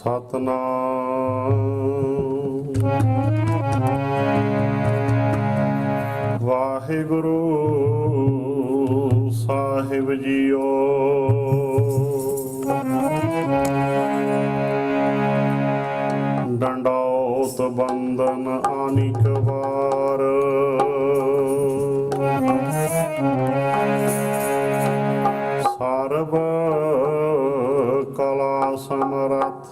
ਸਤਨਾਮ ਵਾਹਿਗੁਰੂ ਸਾਹਿਬ JIO. ਡੰਡਾਉਤ ਬੰਦਨ ਆਨਿਕ ਵਾਰ, ਸਰਬ ਕਲਾ ਸਮਰੱਥ।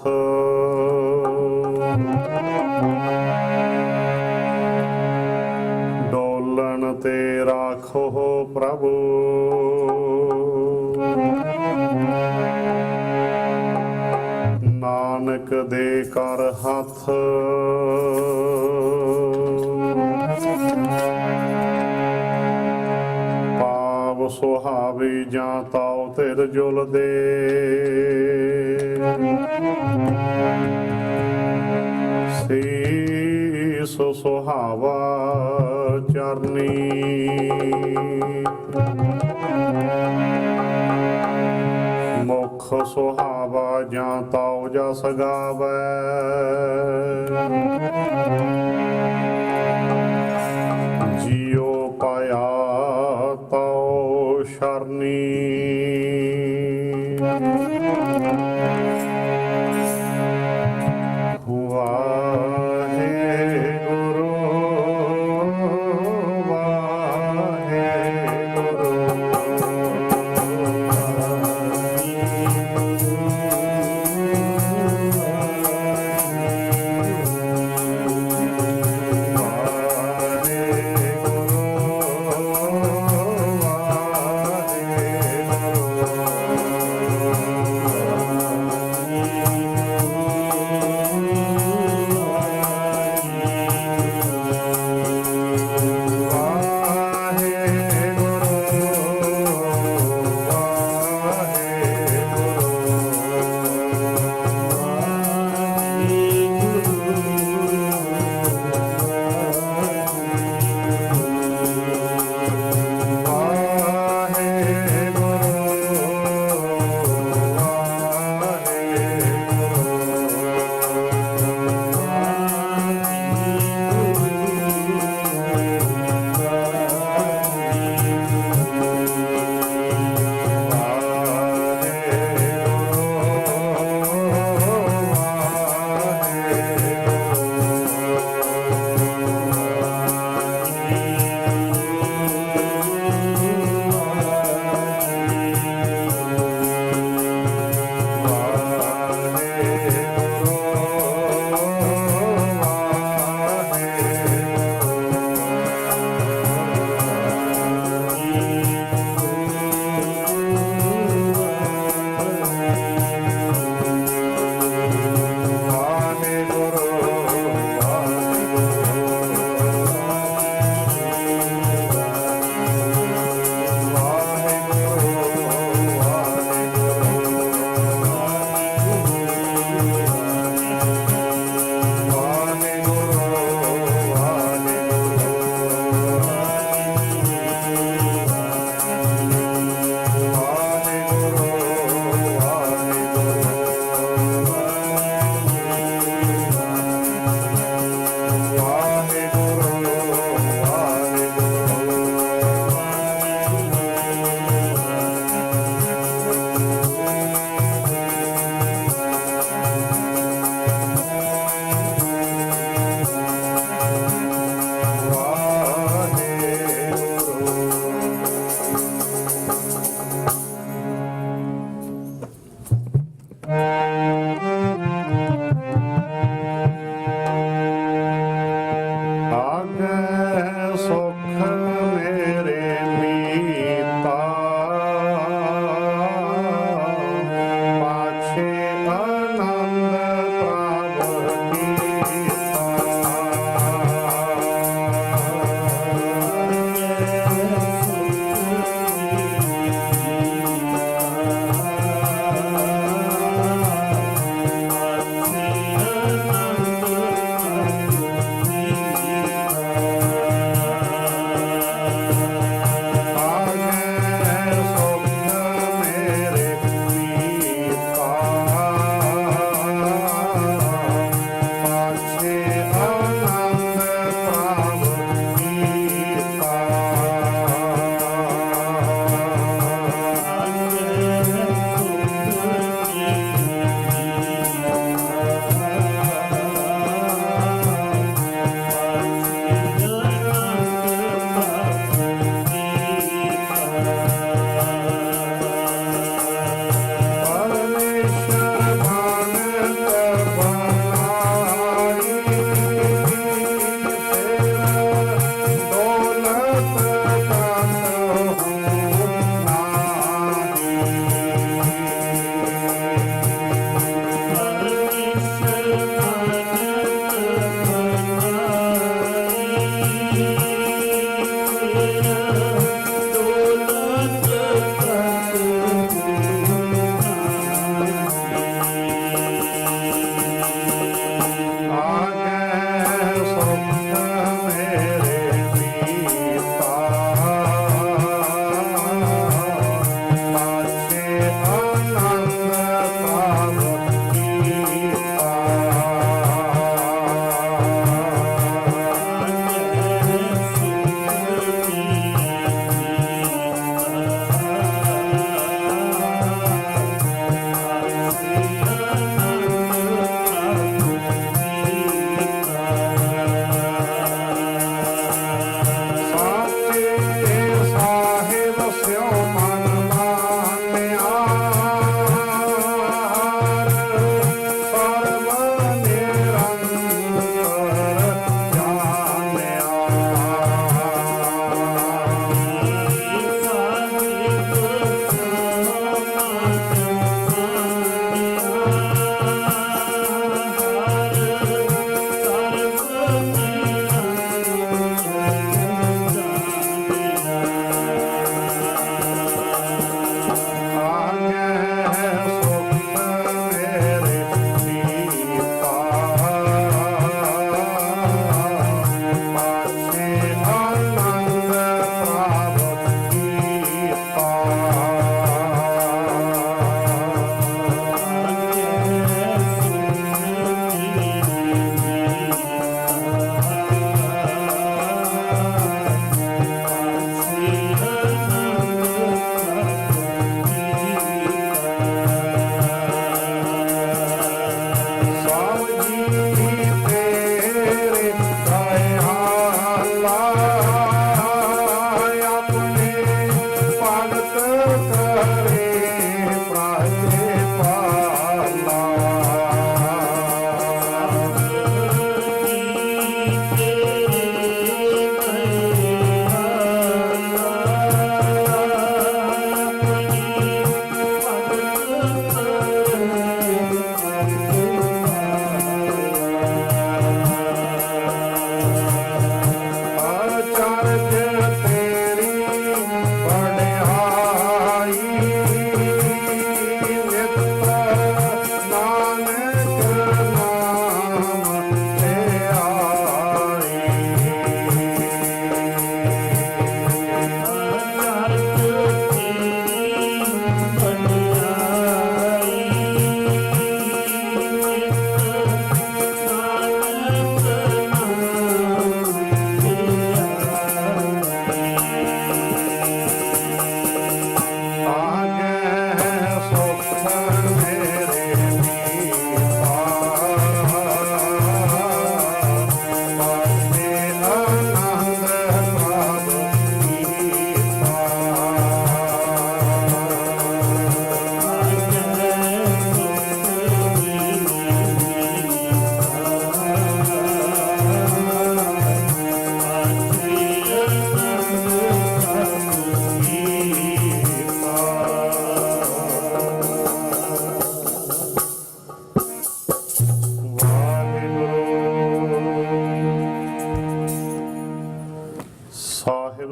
ਡੋਲਣ ਤੇ ਰਾਖੋ ਪ੍ਰਭੂ, ਨਾਨਕ ਦੇ ਕਰ ਹੱਥ। ਪਾਵ ਸੁਹਾਵੀ ਜਾਂ ਤਾਉ ਤਿਰ ਜੁਲਦੇ, ਸੀਸ ਸੁਹਾਵਾ ਚਰਨੀ। ਮੁਖ ਸੁਹਾਵਾ ਜਾਂ ਤਾਉ ਜਸ ਗਾਵੈ, ਜੀਉ ਪਾਇਆ ਤਾਉ ਸ਼ਰਨੀ।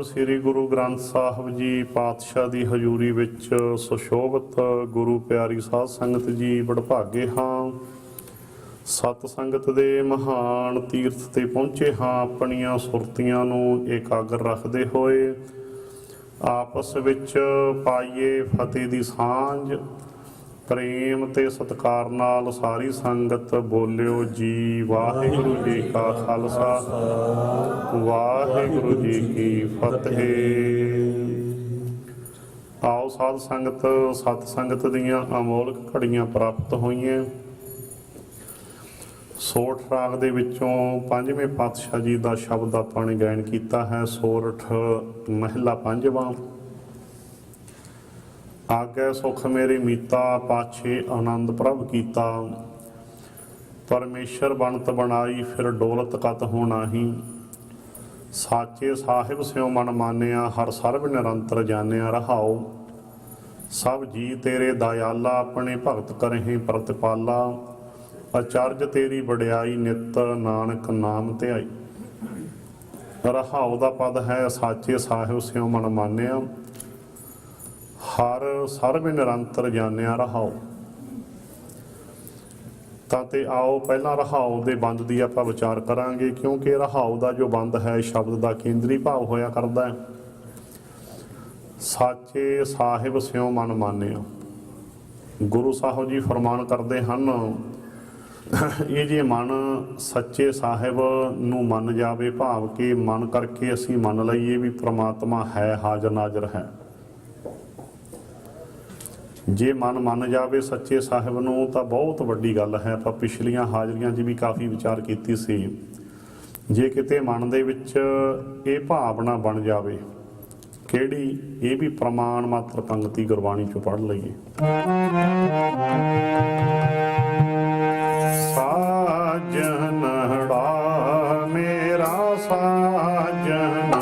ਸ੍ਰੀ ਗੁਰੂ ਗ੍ਰੰਥ ਸਾਹਿਬ ਜੀ ਪਾਤਸ਼ਾਹ ਦੀ ਹਜ਼ੂਰੀ ਵਿੱਚ ਸੁਸ਼ੋਭਿਤ ਗੁਰੂ ਪਿਆਰੀ ਸਾਧ ਸੰਗਤ ਜੀ ਵਡਭਾਗੇ ਹਾਂ। ਸਤ ਸੰਗਤ ਦੇ ਮਹਾਨ ਤੀਰਥ ਤੇ ਪਹੁੰਚੇ ਹਾਂ। ਆਪਣੀਆਂ ਸੁਰਤੀਆਂ ਨੂੰ ਇਕਾਗਰ ਰੱਖਦੇ ਹੋਏ ਆਪਸ ਵਿੱਚ ਪਾਈਏ ਫਤਿਹ ਦੀ ਸਾਂਝ। ਪ੍ਰੇਮ ਤੇ ਸਤਿਕਾਰ ਨਾਲ ਸਾਰੀ ਸੰਗਤ ਬੋਲਿਓ ਜੀ ਵਾਹਿਗੁਰੂ ਜੀ ਕਾ ਖਾਲਸਾ ਵਾਹਿਗੁਰੂ ਜੀ ਕੀ ਫਤਿਹ। ਆਓ ਸਾਧ ਸੰਗਤ ਸਤ ਸੰਗਤ ਦੀਆਂ ਅਮੋਲਕ ਘੜੀਆਂ ਪ੍ਰਾਪਤ ਹੋਈਆਂ। ਸੋਰਠ ਰਾਗ ਦੇ ਵਿੱਚੋਂ ਪੰਜਵੇਂ ਪਾਤਸ਼ਾਹ ਜੀ ਦਾ ਸ਼ਬਦ ਆਪਾਂ ਨੇ ਗਾਇਨ ਕੀਤਾ ਹੈ। ਸੋਰਠ ਮਹਿਲਾ ਪੰਜਵਾਂ। ਆਗੇ ਸੁਖ ਮੇਰੇ ਮੀਤਾ ਪਾਛੇ ਆਨੰਦ ਪ੍ਰਭ ਕੀਤਾ। ਪਰਮੇਸ਼ਰ ਬਣਤ ਬਣਾਈ ਫਿਰ ਡੋਲਤ ਕਤ ਹੋਣਾ ਹੀ। ਸਾਚੇ ਸਾਹਿਬ ਸਿਉ ਮਨ ਮਾਨਿਆ ਹਰ ਸਰਬ ਨਿਰੰਤਰ ਜਾਣਿਆ ਰਹਾਓ। ਸਭ ਜੀ ਤੇਰੇ ਦਇਆਲਾ ਆਪਣੇ ਭਗਤ ਕਰਹਿ ਪ੍ਰਤਿਪਾਲਾ। ਅਚਰਜ ਤੇਰੀ ਵਡਿਆਈ ਨਿਤ ਨਾਨਕ ਨਾਮ ਧਿਆਈ। ਰਹਾਉ ਦਾ ਪਦ ਹੈ ਸਾਚੇ ਸਾਹਿਬ ਸਿਉ ਮਨ ਮਾਨਿਆ ਹਰ ਸਰਬ ਨਿਰੰਤਰ ਜਾਣਿਆ ਰਹਾਉ। ਤਾਂ ਤੇ ਆਓ ਪਹਿਲਾਂ ਰਹਾਉ ਦੇ ਬੰਦ ਦੀ ਆਪਾਂ ਵਿਚਾਰ ਕਰਾਂਗੇ, ਕਿਉਂਕਿ ਰਹਾਉ ਦਾ ਜੋ ਬੰਦ ਹੈ ਸ਼ਬਦ ਦਾ ਕੇਂਦਰੀ ਭਾਵ ਹੋਇਆ ਕਰਦਾ ਹੈ ਸਾਚੇ ਸਾਹਿਬ ਸਿਉ ਮਨ ਮਾਨਿਆ। ਗੁਰੂ ਸਾਹਿਬ ਜੀ ਫਰਮਾਨ ਕਰਦੇ ਹਨ, ਇਹ ਜੇ ਮਨ ਸੱਚੇ ਸਾਹਿਬ ਨੂੰ ਮੰਨ ਜਾਵੇ, ਭਾਵ ਕਿ ਮਨ ਕਰਕੇ ਅਸੀਂ ਮੰਨ ਲਈਏ ਵੀ ਪ੍ਰਮਾਤਮਾ ਹੈ, ਹਾਜ਼ਰ ਨਾਜ਼ਰ ਹੈ। ਜੇ ਮਨ ਮੰਨ ਜਾਵੇ ਸੱਚੇ ਸਾਹਿਬ ਨੂੰ ਤਾਂ ਬਹੁਤ ਵੱਡੀ ਗੱਲ ਹੈ। ਆਪਾਂ ਪਿਛਲੀਆਂ ਹਾਜ਼ਰੀਆਂ 'ਚ ਵੀ ਕਾਫੀ ਵਿਚਾਰ ਕੀਤੀ ਸੀ। ਜੇ ਕਿਤੇ ਮਨ ਦੇ ਵਿੱਚ ਇਹ ਭਾਵਨਾ ਬਣ ਜਾਵੇ, ਕਿਹੜੀ, ਇਹ ਵੀ ਪ੍ਰਮਾਣ ਮਾਤਰ ਪੰਗਤੀ ਗੁਰਬਾਣੀ 'ਚੋਂ ਪੜ੍ਹ ਲਈਏ। ਸਾਜਨੜਾ ਮੇਰਾ ਸਾਜਨੜਾ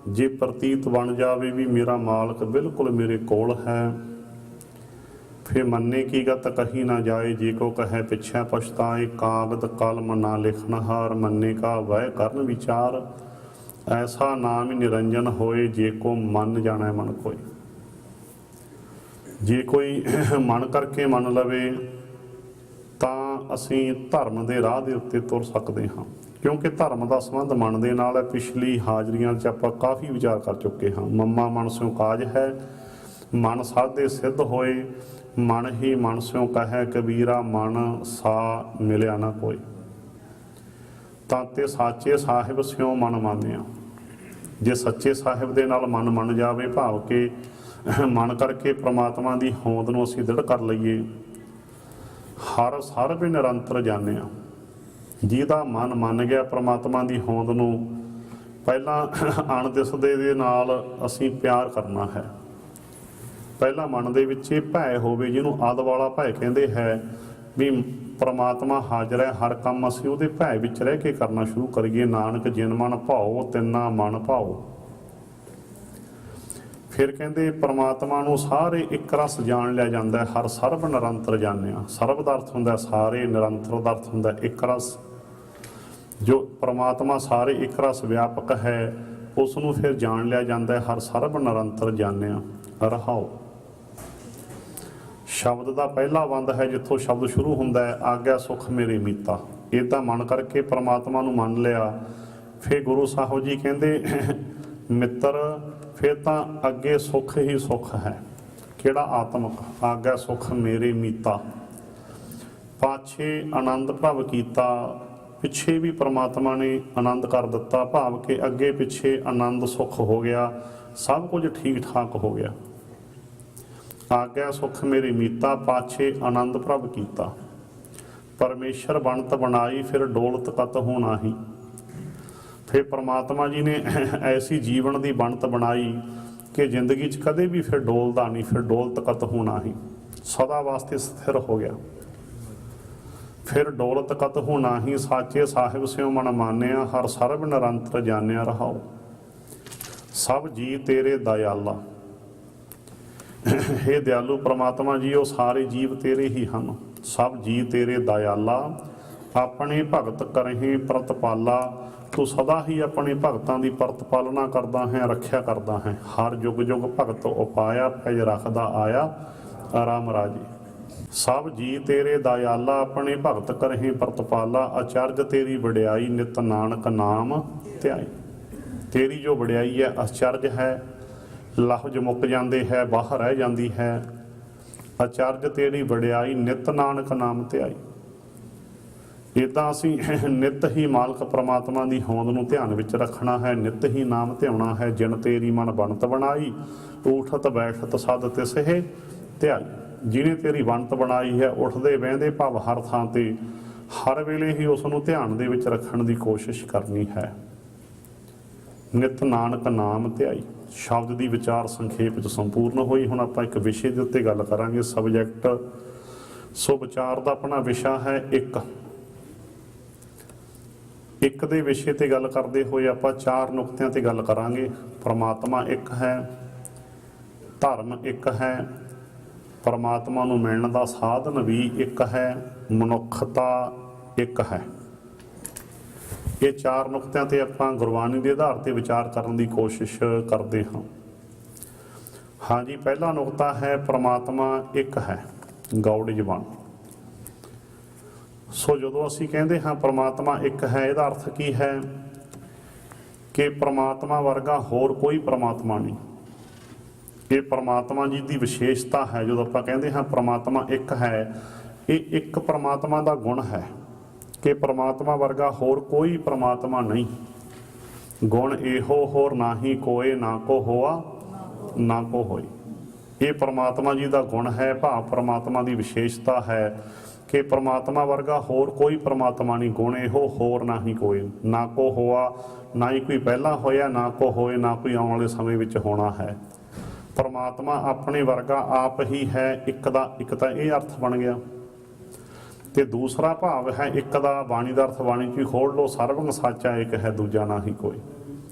ਜੇ ਪ੍ਰਤੀਤ ਬਣ ਜਾਵੇ ਵੀ ਮੇਰਾ ਮਾਲਕ ਬਿਲਕੁਲ ਮੇਰੇ ਕੋਲ ਹੈ, ਫਿਰ ਮੰਨੇ ਕੀ ਗਤ ਕਹੀ ਨਾ ਜਾਏ। ਜੇ ਕੋ ਕਹੈ ਪਿਛੈ ਪਛਤਾਏ, ਕਾਗਦ ਕਲਮ ਨਾ ਲਿਖਨਹਾਰ। ਮੰਨੇ ਕਾ ਵਹਿ ਕਰਨ ਵਿਚਾਰ, ਐਸਾ ਨਾਮ ਹੀ ਨਿਰੰਜਨ ਹੋਏ। ਜੇ ਕੋ ਮੰਨ ਜਾਣਾ ਮਨ ਕੋਈ। ਜੇ ਕੋਈ ਮਨ ਕਰਕੇ ਮੰਨ ਲਵੇ ਤਾਂ ਅਸੀਂ ਧਰਮ ਦੇ ਰਾਹ ਦੇ ਉੱਤੇ ਤੁਰ ਸਕਦੇ ਹਾਂ, ਕਿਉਂਕਿ ਧਰਮ ਦਾ ਸੰਬੰਧ ਮਨ ਦੇ ਨਾਲ ਹੈ। ਪਿਛਲੀ ਹਾਜ਼ਰੀਆਂ 'ਚ ਆਪਾਂ ਕਾਫੀ ਵਿਚਾਰ ਕਰ ਚੁੱਕੇ ਹਾਂ। ਮੰਮਾ ਮਨ ਸਿਉ ਕਾਜ ਹੈ, ਮਨ ਸਾਧੇ ਸਿੱਧ ਹੋਏ। ਮਨ ਹੀ ਮਨ ਸਿਉ ਕਹੈ ਕਬੀਰਾ, ਮਨ ਸਾ ਮਿਲਿਆ ਨਾ ਕੋਈ। ਤਾਂ ਤੇ ਸਾਚੇ ਸਾਹਿਬ ਸਿਉ ਮਨ ਮਾਨਿਆ। ਜੇ ਸੱਚੇ ਸਾਹਿਬ ਦੇ ਨਾਲ ਮਨ ਮੰਨ ਜਾਵੇ, ਭਾਵ ਕਿ ਮਨ ਕਰਕੇ ਪ੍ਰਮਾਤਮਾ ਦੀ ਹੋਂਦ ਨੂੰ ਅਸੀਂ ਦ੍ਰਿੜ ਕਰ ਲਈਏ, ਹਰ ਸਰਬ ਨਿਰੰਤਰ ਜਾਣਿਆ। ਜਿਹਦਾ ਮਨ ਮੰਨ ਗਿਆ ਪ੍ਰਮਾਤਮਾ ਦੀ ਹੋਂਦ ਨੂੰ, ਪਹਿਲਾਂ ਅਣਦਿਸਦੇ ਦੇ ਨਾਲ ਅਸੀਂ ਪਿਆਰ ਕਰਨਾ ਹੈ। ਪਹਿਲਾਂ ਮਨ ਦੇ ਵਿੱਚ ਇਹ ਭੈ ਹੋਵੇ, ਜਿਹਨੂੰ ਆਦ ਵਾਲਾ ਭੈ ਕਹਿੰਦੇ ਹੈ, ਵੀ ਪ੍ਰਮਾਤਮਾ ਹਾਜ਼ਰ ਹੈ, ਹਰ ਕੰਮ ਅਸੀਂ ਉਹਦੇ ਭੈ ਵਿੱਚ ਰਹਿ ਕੇ ਕਰਨਾ ਸ਼ੁਰੂ ਕਰੀਏ। ਨਾਨਕ ਜਿਨ ਮਨ ਭਾਓ ਤਿੰਨਾ ਮਨ ਭਾਓ। ਫਿਰ ਕਹਿੰਦੇ ਪ੍ਰਮਾਤਮਾ ਨੂੰ ਸਾਰੇ ਇੱਕ ਰਸ ਜਾਣ ਲਿਆ ਜਾਂਦਾ ਹੈ। ਹਰ ਸਰਬ ਨਿਰੰਤਰ ਜਾਣਿਆ। ਸਰਬ ਦਾ ਅਰਥ ਹੁੰਦਾ ਸਾਰੇ, ਨਿਰੰਤਰ ਦਾ ਅਰਥ ਹੁੰਦਾ ਇੱਕ ਰਸ। ਜੋ ਪ੍ਰਮਾਤਮਾ ਸਾਰੇ ਇੱਕ ਰਸ ਵਿਆਪਕ ਹੈ, ਉਸ ਨੂੰ ਫਿਰ ਜਾਣ ਲਿਆ ਜਾਂਦਾ ਹੈ। ਹਰ ਸਰਬ ਨਿਰੰਤਰ ਜਾਣਿਆ। ਰਹਾਓ ਸ਼ਬਦ ਦਾ ਪਹਿਲਾ ਬੰਦ ਹੈ, ਜਿੱਥੋਂ ਸ਼ਬਦ ਸ਼ੁਰੂ ਹੁੰਦਾ ਹੈ ਆਗਿਆ ਸੁਖ ਮੇਰੇ ਮੀਤਾ। ਇੱਦਾਂ ਮਨ ਕਰਕੇ ਪ੍ਰਮਾਤਮਾ ਨੂੰ ਮੰਨ ਲਿਆ। ਫਿਰ ਗੁਰੂ ਸਾਹਿਬ ਜੀ ਕਹਿੰਦੇ ਮਿੱਤਰ ਫਿਰ ਤਾਂ ਅੱਗੇ ਸੁੱਖ ਹੀ ਸੁੱਖ ਹੈ। ਕਿਹੜਾ? ਆਤਮਕ। ਆਗਿਆ ਸੁਖ ਮੇਰੇ ਮੀਤਾ। ਪਾਛੇ ਆਨੰਦ ਪ੍ਰਭ ਕੀਤਾ। ਪਿੱਛੇ ਵੀ ਪ੍ਰਮਾਤਮਾ ਨੇ ਆਨੰਦ ਕਰ ਦਿੱਤਾ, ਭਾਵ ਕਿ ਅੱਗੇ ਪਿੱਛੇ ਆਨੰਦ ਸੁੱਖ ਹੋ ਗਿਆ, ਸਭ ਕੁਝ ਠੀਕ ਠਾਕ ਹੋ ਗਿਆ। ਆਗਿਆ ਸੁਖ ਮੇਰੀ ਮੀਤਾ, ਪਾਛੇ ਆਨੰਦ ਪ੍ਰਭ ਕੀਤਾ। ਪਰਮੇਸ਼ਰ ਬਣਤ ਬਣਾਈ, ਫਿਰ ਡੋਲਤ ਕਤ ਹੋਣਾ ਹੀ। ਫਿਰ ਪ੍ਰਮਾਤਮਾ ਜੀ ਨੇ ਐਸੀ ਜੀਵਨ ਦੀ ਬਣਤ ਬਣਾਈ ਕਿ ਜ਼ਿੰਦਗੀ 'ਚ ਕਦੇ ਵੀ ਫਿਰ ਡੋਲਦਾ ਨਹੀਂ, ਫਿਰ ਡੋਲਤ ਕਤ ਹੋਣਾ ਹੀ, ਸਦਾ ਵਾਸਤੇ ਸਥਿਰ ਹੋ ਗਿਆ। ਫਿਰ ਡੋਲਤ ਕਤ ਹੋਣਾ ਹੀ, ਸਾਚੇ ਸਾਹਿਬ ਸਿਉ ਮਨ ਮਾਨਿਆ। ਹਰ ਸਰਬ ਨਿਰੰਤਰ ਜਾਣਿਆ। ਰਹਾਓ ਸਭ ਜੀ ਤੇਰੇ ਦਇਆਲਾ। ਹੇ ਦਿਆਲੂ ਪ੍ਰਮਾਤਮਾ ਜੀ, ਉਹ ਸਾਰੇ ਜੀਵ ਤੇਰੇ ਹੀ ਹਨ। ਸਭ ਜੀ ਤੇਰੇ ਦਇਆਲਾ। ਆਪਣੇ ਭਗਤ ਕਰਹਿ ਪ੍ਰਤਪਾਲਾ। ਤੂੰ ਸਦਾ ਹੀ ਆਪਣੇ ਭਗਤਾਂ ਦੀ ਪ੍ਰਤਪਾਲਨਾ ਕਰਦਾ ਹੈ, ਰੱਖਿਆ ਕਰਦਾ ਹੈ। ਹਰ ਯੁਗ ਯੁਗ ਭਗਤ ਉਪਾਇਆ, ਫੈਜ ਰੱਖਦਾ ਆਇਆ ਰਾਮ ਰਾਜੇ। ਸਭ ਜੀ ਤੇਰੇ ਦਇਆਲਾ। ਆਪਣੇ ਭਗਤ ਕਰਹਿ ਪ੍ਰਤਪਾਲਾ। ਅਚਰਜ ਤੇਰੀ ਵਡਿਆਈ, ਨਿਤ ਨਾਨਕ ਨਾਮ ਧਿਆਈ। ਤੇਰੀ ਜੋ ਵਡਿਆਈ ਹੈ ਅਚਰਜ ਹੈ, ਲਫ਼ਜ਼ ਮੁੱਕ ਜਾਂਦੇ ਹੈ, ਬਾਹਰ ਰਹਿ ਜਾਂਦੀ ਹੈ। ਅਚਰਜ ਤੇਰੀ ਵਡਿਆਈ, ਨਿਤ ਨਾਨਕ ਨਾਮ ਧਿਆਈ। ਇੱਦਾਂ ਅਸੀਂ ਨਿਤ ਹੀ ਮਾਲਕ ਪ੍ਰਮਾਤਮਾ ਦੀ ਹੋਂਦ ਨੂੰ ਧਿਆਨ ਵਿੱਚ ਰੱਖਣਾ ਹੈ, ਨਿਤ ਹੀ ਨਾਮ ਧਿਆਉਣਾ ਹੈ। ਜਿਨ ਤੇਰੀ ਮਨ ਬਣਤ ਬਣਾਈ, ਉਠਤ ਬੈਠਤ ਸਦ ਤਿਸਹਿ ਧਿਆਈ। ਜਿਹਨੇ ਤੇਰੀ ਬਣਤ ਬਣਾਈ ਹੈ, ਉੱਠਦੇ ਬਹਿੰਦੇ ਭਾਵ ਹਰ ਥਾਂ ਤੇ ਹਰ ਵੇਲੇ ਹੀ ਉਸ ਨੂੰ ਧਿਆਨ ਦੇ ਵਿੱਚ ਰੱਖਣ ਦੀ ਕੋਸ਼ਿਸ਼ ਕਰਨੀ ਹੈ। ਨਿਤ ਨਾਨਕ ਨਾਮ ਧਿਆਈ। ਸ਼ਬਦ ਦੀ ਵਿਚਾਰ ਸੰਖੇਪ ਵਿੱਚ ਸੰਪੂਰਨ ਹੋਈ। ਹੁਣ ਆਪਾਂ ਇੱਕ ਵਿਸ਼ੇ ਦੇ ਉੱਤੇ ਗੱਲ ਕਰਾਂਗੇ, ਸਬਜੈਕਟ। ਸੋ ਵਿਚਾਰ ਦਾ ਆਪਣਾ ਵਿਸ਼ਾ ਹੈ ਇੱਕ। ਇੱਕ ਦੇ ਵਿਸ਼ੇ ਤੇ ਗੱਲ ਕਰਦੇ ਹੋਏ ਆਪਾਂ ਚਾਰ ਨੁਕਤਿਆਂ ਤੇ ਗੱਲ ਕਰਾਂਗੇ। ਪ੍ਰਮਾਤਮਾ ਇੱਕ ਹੈ, ਧਰਮ ਇੱਕ ਹੈ, ਪ੍ਰਮਾਤਮਾ ਨੂੰ ਮਿਲਣ ਦਾ ਸਾਧਨ ਵੀ ਇੱਕ ਹੈ, ਮਨੁੱਖਤਾ ਇੱਕ ਹੈ। ਇਹ ਚਾਰ ਨੁਕਤਿਆਂ ਤੇ ਆਪਾਂ ਗੁਰਬਾਣੀ ਦੇ ਆਧਾਰ ਤੇ ਵਿਚਾਰ ਕਰਨ ਦੀ ਕੋਸ਼ਿਸ਼ ਕਰਦੇ ਹਾਂ। ਹਾਂਜੀ, ਪਹਿਲਾ ਨੁਕਤਾ ਹੈ ਪ੍ਰਮਾਤਮਾ ਇੱਕ ਹੈ, ਗੌਡ ਇਜ਼ ਵਨ। ਸੋ ਜਦੋਂ ਅਸੀਂ ਕਹਿੰਦੇ ਹਾਂ ਪ੍ਰਮਾਤਮਾ ਇੱਕ ਹੈ, ਇਹਦਾ ਅਰਥ ਕੀ ਹੈ ਕਿ ਪ੍ਰਮਾਤਮਾ ਵਰਗਾ ਹੋਰ ਕੋਈ ਪ੍ਰਮਾਤਮਾ ਨਹੀਂ। ਇਹ ਪ੍ਰਮਾਤਮਾ ਜੀ ਦੀ ਵਿਸ਼ੇਸ਼ਤਾ ਹੈ। ਜਦੋਂ ਆਪਾਂ ਕਹਿੰਦੇ ਹਾਂ ਪ੍ਰਮਾਤਮਾ ਇੱਕ ਹੈ, ਇਹ ਇੱਕ ਪ੍ਰਮਾਤਮਾ ਦਾ ਗੁਣ ਹੈ ਕਿ ਪ੍ਰਮਾਤਮਾ ਵਰਗਾ ਹੋਰ ਕੋਈ ਪ੍ਰਮਾਤਮਾ ਨਹੀਂ। ਗੁਣ ਇਹੋ ਹੋਰ ਨਾਹੀ ਕੋਏ, ਨਾ ਕੋ ਹੋਆ ਨਾ ਕੋ ਹੋਈ। ਇਹ ਪ੍ਰਮਾਤਮਾ ਜੀ ਦਾ ਗੁਣ ਹੈ, ਭਾਵ ਪ੍ਰਮਾਤਮਾ ਦੀ ਵਿਸ਼ੇਸ਼ਤਾ ਹੈ ਕਿ ਪ੍ਰਮਾਤਮਾ ਵਰਗਾ ਹੋਰ ਕੋਈ ਪ੍ਰਮਾਤਮਾ ਨਹੀਂ। ਗੁਣ ਇਹੋ ਹੋਰ ਨਾਹੀ ਕੋਏ, ਨਾ ਕੋ ਹੋਆ, ਨਾ ਹੀ ਕੋਈ ਪਹਿਲਾਂ ਹੋਇਆ, ਨਾ ਕੋ ਹੋਏ, ਨਾ ਕੋਈ ਆਉਣ ਵਾਲੇ ਸਮੇਂ ਵਿੱਚ ਹੋਣਾ ਹੈ। ਪ੍ਰਮਾਤਮਾ ਆਪਣੇ ਵਰਗਾ ਆਪ ਹੀ ਹੈ। ਇੱਕ ਦਾ ਇੱਕ ਤਾਂ ਇਹ ਅਰਥ ਬਣ ਗਿਆ, ਤੇ ਦੂਸਰਾ ਭਾਵ ਹੈ ਇੱਕ ਦਾ ਬਾਣੀ ਦਾ ਅਰਥ ਬਾਣੀ 'ਚ ਵੀ ਖੋਲ੍ਹ ਲਓ, ਸਰਬੰਗ ਸਾਚਾ ਇੱਕ ਹੈ, ਦੂਜਾ ਨਾ ਹੀ ਕੋਈ।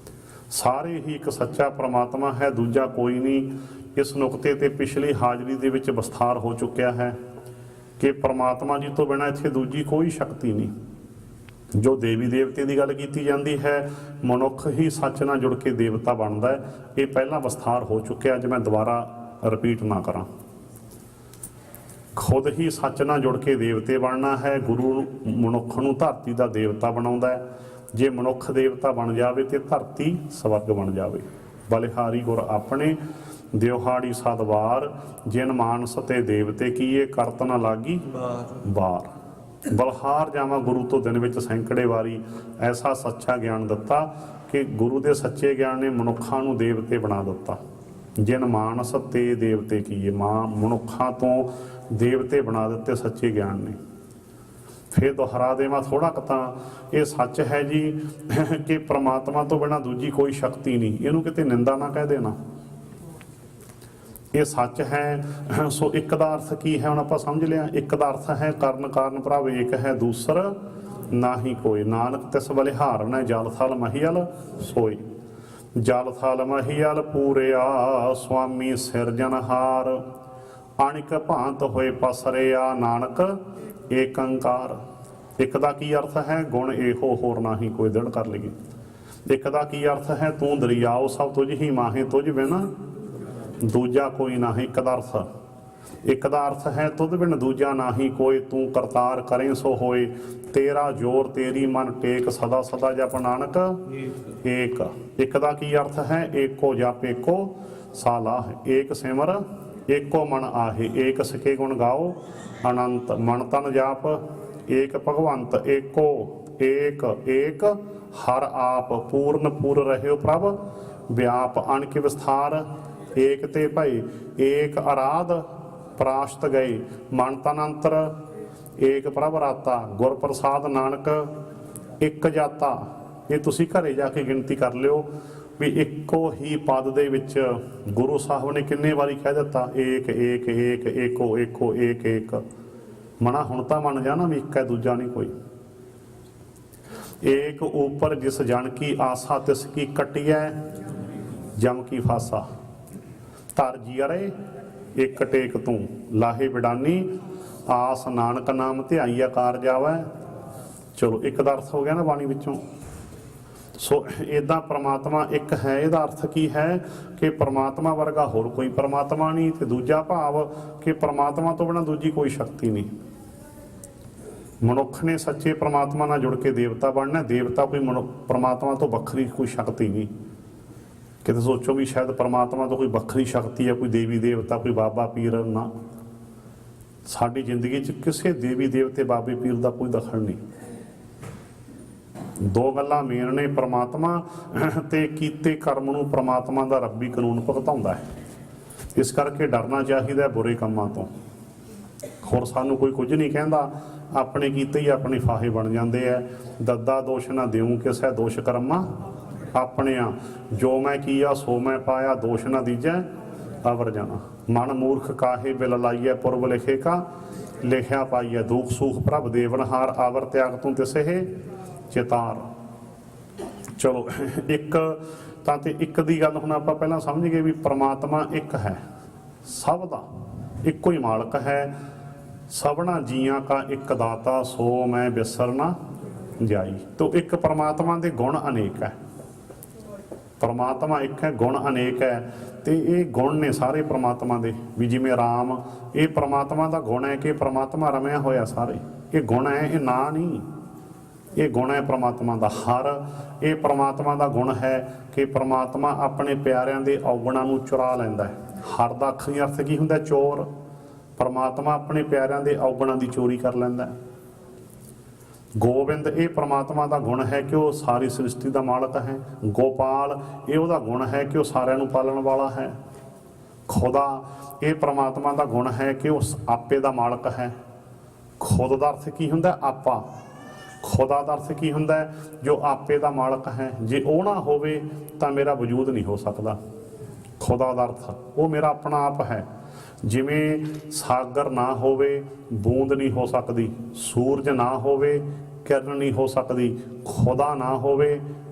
ਸਾਰੇ ਹੀ ਇੱਕ ਸੱਚਾ ਪ੍ਰਮਾਤਮਾ ਹੈ, ਦੂਜਾ ਕੋਈ ਨਹੀਂ। ਇਸ ਨੁਕਤੇ ਤੇ ਪਿਛਲੀ ਹਾਜ਼ਰੀ ਦੇ ਵਿੱਚ ਵਿਸਥਾਰ ਹੋ ਚੁੱਕਿਆ ਹੈ ਕਿ ਪ੍ਰਮਾਤਮਾ ਜੀ ਤੋਂ ਬਿਨਾਂ ਇੱਥੇ ਦੂਜੀ ਕੋਈ ਸ਼ਕਤੀ ਨਹੀਂ। ਜੋ ਦੇਵੀ ਦੇਵਤੇ ਦੀ ਗੱਲ ਕੀਤੀ ਜਾਂਦੀ ਹੈ, ਮਨੁੱਖ ਹੀ ਸੱਚ ਨਾਲ ਜੁੜ ਕੇ ਦੇਵਤਾ ਬਣਦਾ ਹੈ। ਇਹ ਪਹਿਲਾਂ ਵਿਸਥਾਰ ਹੋ ਚੁੱਕਿਆ, ਅੱਜ ਮੈਂ ਦੁਬਾਰਾ ਰਿਪੀਟ ਨਾ ਕਰਾਂ। ਖੁਦ ਹੀ ਸੱਚ ਨਾਲ ਜੁੜ ਕੇ ਦੇਵਤੇ ਬਣਨਾ ਹੈ। ਗੁਰੂ ਮਨੁੱਖ ਨੂੰ ਧਰਤੀ ਦਾ ਦੇਵਤਾ ਬਣਾਉਂਦਾ ਹੈ। ਜੇ ਮਨੁੱਖ ਦੇਵਤਾ ਬਣ ਜਾਵੇ ਤੇ ਧਰਤੀ ਸਵਰਗ ਬਣ ਜਾਵੇ। ਬਲਿਹਾਰੀ ਗੁਰ ਆਪਣੇ ਦਿਉਹਾੜੀ ਸਦਵਾਰ, ਜਿਨ ਮਾਨਸ ਤੇ ਦੇਵਤੇ ਕੀਏ, ਕਰਤ ਨਾ ਲਾਗੀ ਬਾਰ। ਬਲਹਾਰ ਜਾਵਾਂ ਗੁਰੂ ਤੋਂ ਦਿਨ ਵਿੱਚ ਸੈਂਕੜੇ ਵਾਰੀ। ਐਸਾ ਸੱਚਾ ਗਿਆਨ ਦਿੱਤਾ ਕਿ ਗੁਰੂ ਦੇ ਸੱਚੇ ਗਿਆਨ ਨੇ ਮਨੁੱਖਾਂ ਨੂੰ ਦੇਵਤੇ ਬਣਾ ਦਿੱਤਾ। ਜਿਨ ਮਾਨਸ ਤੇ ਦੇਵਤੇ ਕੀਏ, ਮਨੁੱਖਾਂ ਤੋਂ ਦੇਵਤੇ ਬਣਾ ਦਿੱਤੇ ਸੱਚੇ ਗਿਆਨ ਨੇ। ਫਿਰ ਦੁਹਰਾ ਦੇਵਾਂ ਥੋੜਾ ਕੁ ਤਾਂ ਇਹ ਸੱਚ ਹੈ ਜੀ ਕਿ ਪ੍ਰਮਾਤਮਾ ਤੋਂ ਬਿਨਾਂ ਦੂਜੀ ਕੋਈ ਸ਼ਕਤੀ ਨਹੀਂ। ਇਹਨੂੰ ਕਿਤੇ ਨਿੰਦਾ ਨਾ ਕਹਿ ਦੇਣਾ, ਇਹ ਸੱਚ ਹੈ। ਸੋ ਇੱਕ ਦਾ ਅਰਥ ਕੀ ਹੈ ਹੁਣ ਆਪਾਂ ਸਮਝ ਲਿਆ। ਇੱਕ ਦਾ ਅਰਥ ਹੈ ਕਰਨ ਕਾਰਨ ਪ੍ਰਭ ਏਕ ਹੈ, ਦੂਸਰ ਨਾ ਹੀ ਕੋਈ। ਨਾਨਕ ਤਿਸ ਬਲਿਹਾਰਨਾ ਜਲ ਥਲ ਮਹੀਅਲ ਸੋਈ। ਜਲ ਥਲ ਮਹੀਅਲ ਪੂਰਿਆ ਸੁਆਮੀ ਸਿਰਜਣਹਾਰ ਅਣਿਕ ਭਾਂਤ ਹੋਏ ਪਸਰਿਆ ਨਾਨਕ ਏਕੰਕਾਰ। ਇੱਕ ਦਾ ਕੀ ਅਰਥ ਹੈ? ਗੁਣ ਇਹੋ ਹੋਰ ਨਾਹੀ ਕੋਈ ਦ੍ਰਿੜ ਕਰ ਲਈਏ। ਇੱਕ ਦਾ ਕੀ ਅਰਥ ਹੈ? ਤੂੰ ਦਰਿਆਓ ਸਭ ਤੁਝ ਹੀ ਮਾਹੇ ਤੁਝ ਬਿਨ ਦੂਜਾ ਕੋਈ ਨਾਹੀ। ਇੱਕ ਦਾ ਅਰਥ ਇੱਕ ਦਾ ਅਰਥ ਹੈ ਤੁਧ ਬਿਨ ਦੂਜਾ ਨਾਹੀ ਕੋਈ, ਤੂੰ ਕਰਤਾਰ ਕਰੇ ਸੋ ਹੋਏ, ਤੇਰਾ ਜੋਰ ਤੇਰੀ ਮਨ ਟੇਕ, ਸਦਾ ਸਦਾ ਜਪ ਨਾਨਕ ਏਕ। ਇੱਕ ਦਾ ਕੀ ਅਰਥ ਹੈ? ਏਕੋ ਜਪ ਏਕੋ ਸਾਲਾਹ, ਏਕ ਸਿਮਰ ਏਕੋ ਮਨ ਆਹੇ, ਏਕ ਸਕੇ ਗੁਣ ਗਾਓ ਅਨੰਤ, ਮਨ ਤਨ ਜਾਪ ਏਕ ਭਗਵੰਤ, ਏਕੋ ਏਕ ਏਕ ਹਰ ਆਪ, ਪੂਰਨ ਪੂਰ ਰਹਿਓ ਪ੍ਰਭ ਵਿਆਪ, ਅਣਕਿ ਵਿਸਥਾਰ ਏਕ ਤੇ ਭਈ, ਏਕ ਅਰਾਧ ਪ੍ਰਾਸ਼ਤ ਗਏ, ਮਨ ਤਨ ਅੰਤਰ ਏਕ ਪ੍ਰਭ ਰਾਤਾ, ਗੁਰ ਪ੍ਰਸਾਦ ਨਾਨਕ ਇੱਕ ਜਾਤਾ। ਇਹ ਤੁਸੀਂ ਘਰੇ ਜਾ ਕੇ ਗਿਣਤੀ ਕਰ ਲਿਓ ਵੀ ਇੱਕੋ ਹੀ ਪਦ ਦੇ ਵਿੱਚ ਗੁਰੂ ਸਾਹਿਬ ਨੇ ਕਿੰਨੇ ਵਾਰੀ ਕਹਿ ਦਿੱਤਾ ਏਕ ਏਕ ਏਕ ਏਕੋ ਏਕੋ ਏਕ ਏਕ। ਮਨਾ ਹੁਣ ਤਾਂ ਮੰਨ ਜਾ ਨਾ ਵੀ ਇੱਕ ਹੈ ਦੂਜਾ ਨਹੀਂ ਕੋਈ। ਏਕ ऊपर जिस जन की आशा तिस की कटिया जम की फासा, धर जियरे एक टेक तू लाहे बिडानी, आस नानक नाम ध्याई कार जावै। चलो एक दा अर्थ हो गया ना बाणी विचों। सो इदा परमात्मा एक है, ਇਹਦਾ अर्थ की है कि परमात्मा वर्गा होर कोई परमात्मा नहीं, ते दूजा भाव कि परमात्मा तो बिना दूजी कोई शक्ति नहीं। मनुख ने सच्चे परमात्मा ਨਾਲ जुड़ के देवता बनना, देवता कोई परमात्मा तो ਵੱਖਰੀ कोई शक्ति नहीं। किते सोचो भी शायद परमात्मा तो कोई ਵੱਖਰੀ शक्ति है, कोई देवी देवता कोई बाबा पीर ना। साडी जिंदगी च किसी देवी देवते बाबे पीर का कोई दखल नहीं। दो गल्लां मेन ने, परमात्मा ते कीते कर्म नूं परमात्मा दा रब्बी कानून भुगताउंदा है। इस करके डरना चाहिए बुरे कामां तो। होर सानू कोई कुछ नहीं कहता, अपने कीते ही अपने फाहे बन जाते हैं। दद्दा दोष ना देऊं किसै दोष कर्मा अपने, जो मैं किया सो मैं पाया, दोष ना दीजै अवर जाना। मन मूर्ख काहे बिल लाइए पुरब लिखे का लिखिया पाइए, दुख सुख प्रभ देवनहार, आवर त्याग तू तिसे चितार। चलो एक तां ते एक दी गल हुण आपां पहलां समझ गए भी परमात्मा एक है, सब दा इक्को ही मालक है। सबना जियां का एक दाता सो मैं बिसर ना जाई। तो एक परमात्मा दे गुण अनेक है। परमात्मा एक है, गुण अनेक है। तो ये गुण ने सारे परमात्मा दे भी, जिमें राम ये परमात्मा का गुण है कि परमात्मा रमिया होया सारे, ये गुण है, ये ना नहीं, ये गुण है परमात्मा का। हर ये परमात्मा का गुण है कि परमात्मा अपने प्यारिਆਂ ਦੇ ਔਗਣਾਂ ਨੂੰ चुरा लैंदा है। हर ਦਾ ਅੱਖਰੀ अर्थ की हुंदा? चोर। परमात्मा अपने प्यारिਆਂ ਦੇ ਔਗਣਾਂ ਦੀ चोरी कर लैंदा है। गोबिंद ये परमात्मा का गुण है कि वह सारी सृष्टि का मालक है। गोपाल ये उसका गुण है कि वह सारिਆਂ ਨੂੰ पालन वाला है। खुदा ये परमात्मा का गुण है कि उस आपे का मालक है। खुद का अर्थ की हुंदा? आपा। खुदा का अर्थ की हुंदा? जो आपे का मालक है। जे वो ना होवे तां मेरा वजूद नहीं हो सकता। खुदा का अर्थ वो मेरा अपना आप है। जिमें सागर ना होवे बूंद नहीं हो सकती, सूरज ना होवे किरण नहीं हो सकती, खुदा ना होवे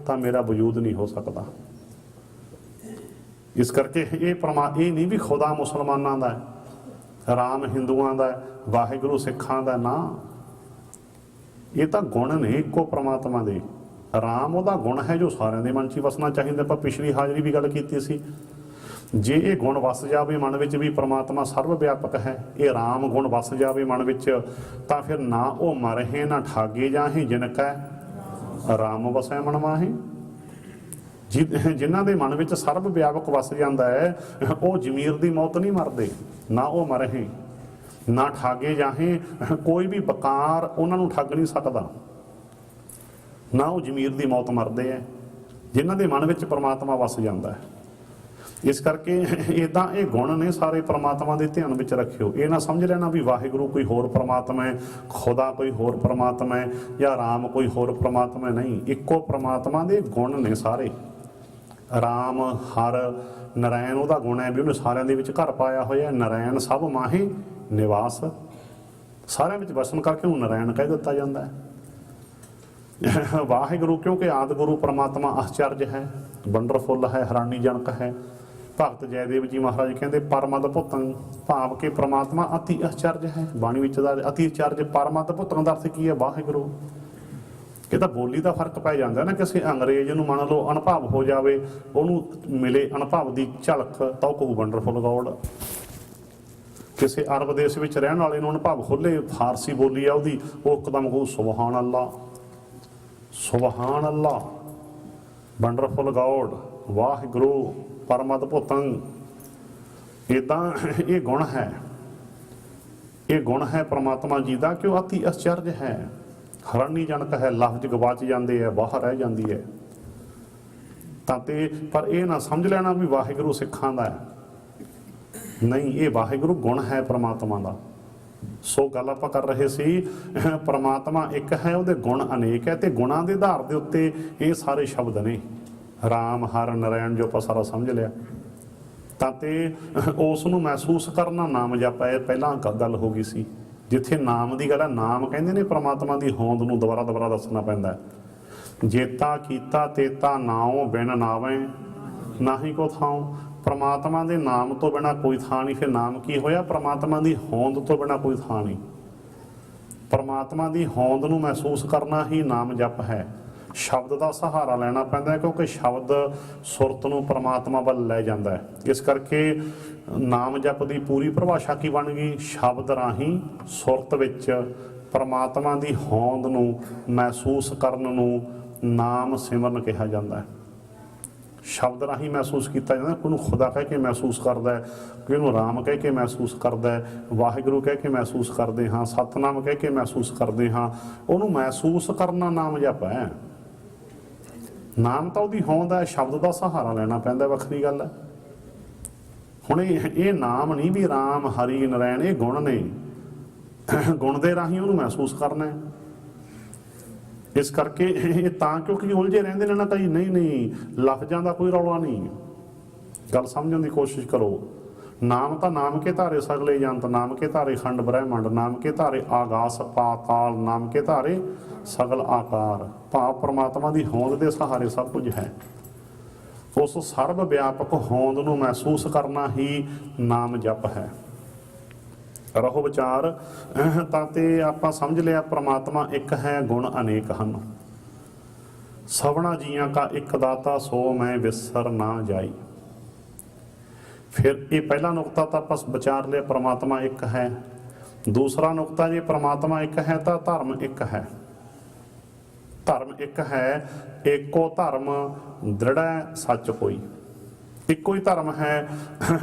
तां मेरा वजूद नहीं हो सकता। इस करके ये ये नहीं भी खुदा मुसलमानों का है, राम हिंदुओं का है, वाहिगुरु सिखां का ना। ये तो गुण ने इको परमात्मा दे। राम उहदा गुण है जो सारिਆਂ ਦੇ मन 'ਚ वसना चाहिए। ਆਪਾਂ पिछली हाजरी भी गल की सी, जे ये गुण वस जाए मन में भी परमात्मा सर्व व्यापक है, ये राम गुण वस जाए मन में तो फिर ना वो मरहे ना ठागे जाहे, जिनका राम वसै मन माहे। जिन्हों के मन में सर्व व्यापक वस जाता है वो जमीर की मौत नहीं मरते, ना वो मरहे ना ठागे जाहे। कोई भी बकार उन्होंने ठग नहीं सकता, ना वो जमीर की मौत मरते हैं जिन्हों के मन में परमात्मा वस जाता है। इस करके इदा ये गुण ने सारे परमात्मा के ध्यान में रखियो। ये ना समझ लेना भी वाहिगुरु कोई होर परमात्मा है, खुदा कोई होर परमात्मा है, या राम कोई होर परमात्मा है। नहीं, इक्को परमात्मा के गुण ने सारे। राम हर नारायण उसका गुण है भी उन्हें सारिਆਂ ਦੇ ਵਿੱਚ घर पाया होया। नारायण सब माहे निवास, सारिਆਂ ਵਿੱਚ वसन करके उन्हें नारायण कह दिता जाता है। ਵਾਹਿਗੁਰੂ क्योंकि आदि गुरु परमात्मा आश्चर्य है, वंडरफुल है, हैरानीजनक है। भगत जयदेव जी महाराज कहते परमद भुतन, भाव के परमात्मा अति आश्चर्य है। बाणी विच दा अति आश्चर्य परमद भुतन का अर्थ की है वाहिगुरू। ये तो बोली का फर्क पै जाता ना, किसी अंग्रेज नूं मान लो अनुभव हो जाए, उन्होंने मिले अनुभव की झलक तो कहू वंडरफुल गॉड। किसी अरब देश में रहने वाले अनुभव खोले, फारसी बोली है उसकी, वो एकदम कहू सुबहान अल्लाह, सुबहान अल्लाह, वंडरफुल गॉड, वाहिगुरू, परम अद्भुतन। इदा ये गुण है, ये गुण है परमात्मा जी का कि वह अति आश्चर्य है, हैरानीजनक है। लफ्ज गवाच जाते हैं, बाहर रह जाती है। पर यह ना समझ लेना भी वाहिगुरू सिखां दा है, नहीं, ये वाहिगुरू गुण है परमात्मा का। सो गल आपां कर रहे सी, परमात्मा एक है, उहदे गुण अनेक है, तो गुणां दे आधार दे उत्ते ये सारे शब्द ने, राम हर नारायण जो आपां सारा समझ लिया। तां उस नूं महसूस करना नाम जप है, पहलां गल हो गई सी। जिथे नाम की गल है, नाम कहते ने परमात्मा की होंद नूं दोबारा दोबारा दसना पैंदा है। जेता कीता तेता नाओ, बिन नावें नाही को थाओ। परमात्मा के नाम तो बिना कोई थां नहीं। फिर नाम की होया? परमात्मा की होंद तो बिना कोई थां नहीं। परमात्मा की होंद नूं महसूस करना ही नाम जप है। शब्द का सहारा लेना पैंदा है, क्योंकि शब्द सुरत नूं परमात्मा वल लै जांदा है। इस करके नाम जप की पूरी परिभाषा की बन गई, शब्द राही सुरत विच परमात्मा की होंद नूं महसूस करन नूं नाम सिमरन कहा जाता है। शब्द राही महसूस किया जाता है। कोई खुदा कह के महसूस करता है, कोई राम कह के महसूस करता है, वाहिगुरू कह के महसूस करते हाँ, सतनाम कह के महसूस करते हाँ। उन्होंने महसूस करना नाम जप है। नाम तो उसकी होंद है, शब्द का सहारा लेना पैंदा, वखरी गल है। हुण ये नाम नहीं भी राम हरि नारायण, ये गुण ने, गुण के राही उन्होंने महसूस करना है। इस करके ये तां क्योंकि उलझे रहंदे ने ना कई, नहीं नहीं लफ्जां दा कोई रौला नहीं, गल समझण की कोशिश करो। नाम तो नाम के धारे सगले जंत, नाम के धारे खंड ब्रह्मंड, नाम के धारे आगास पाताल, नाम के धारे सगल आकार। भाव परमात्मा की होंद के सहारे सब कुछ है। उस सर्व व्यापक होंद नूं महसूस करना ही नाम जप है। रहो विचार ताते आपां समझ लिया परमात्मा एक है, गुण अनेक हन। सवना जियां का एक दाता, सो मैं विसर ना जाई। फिर ये पहला नुकता तो आप विचार लिया परमात्मा एक है। दूसरा नुकता जे परमात्मा एक है तो धर्म एक है। धर्म एक है, एको धर्म दृढ़ सच कोई। इको ही धर्म है,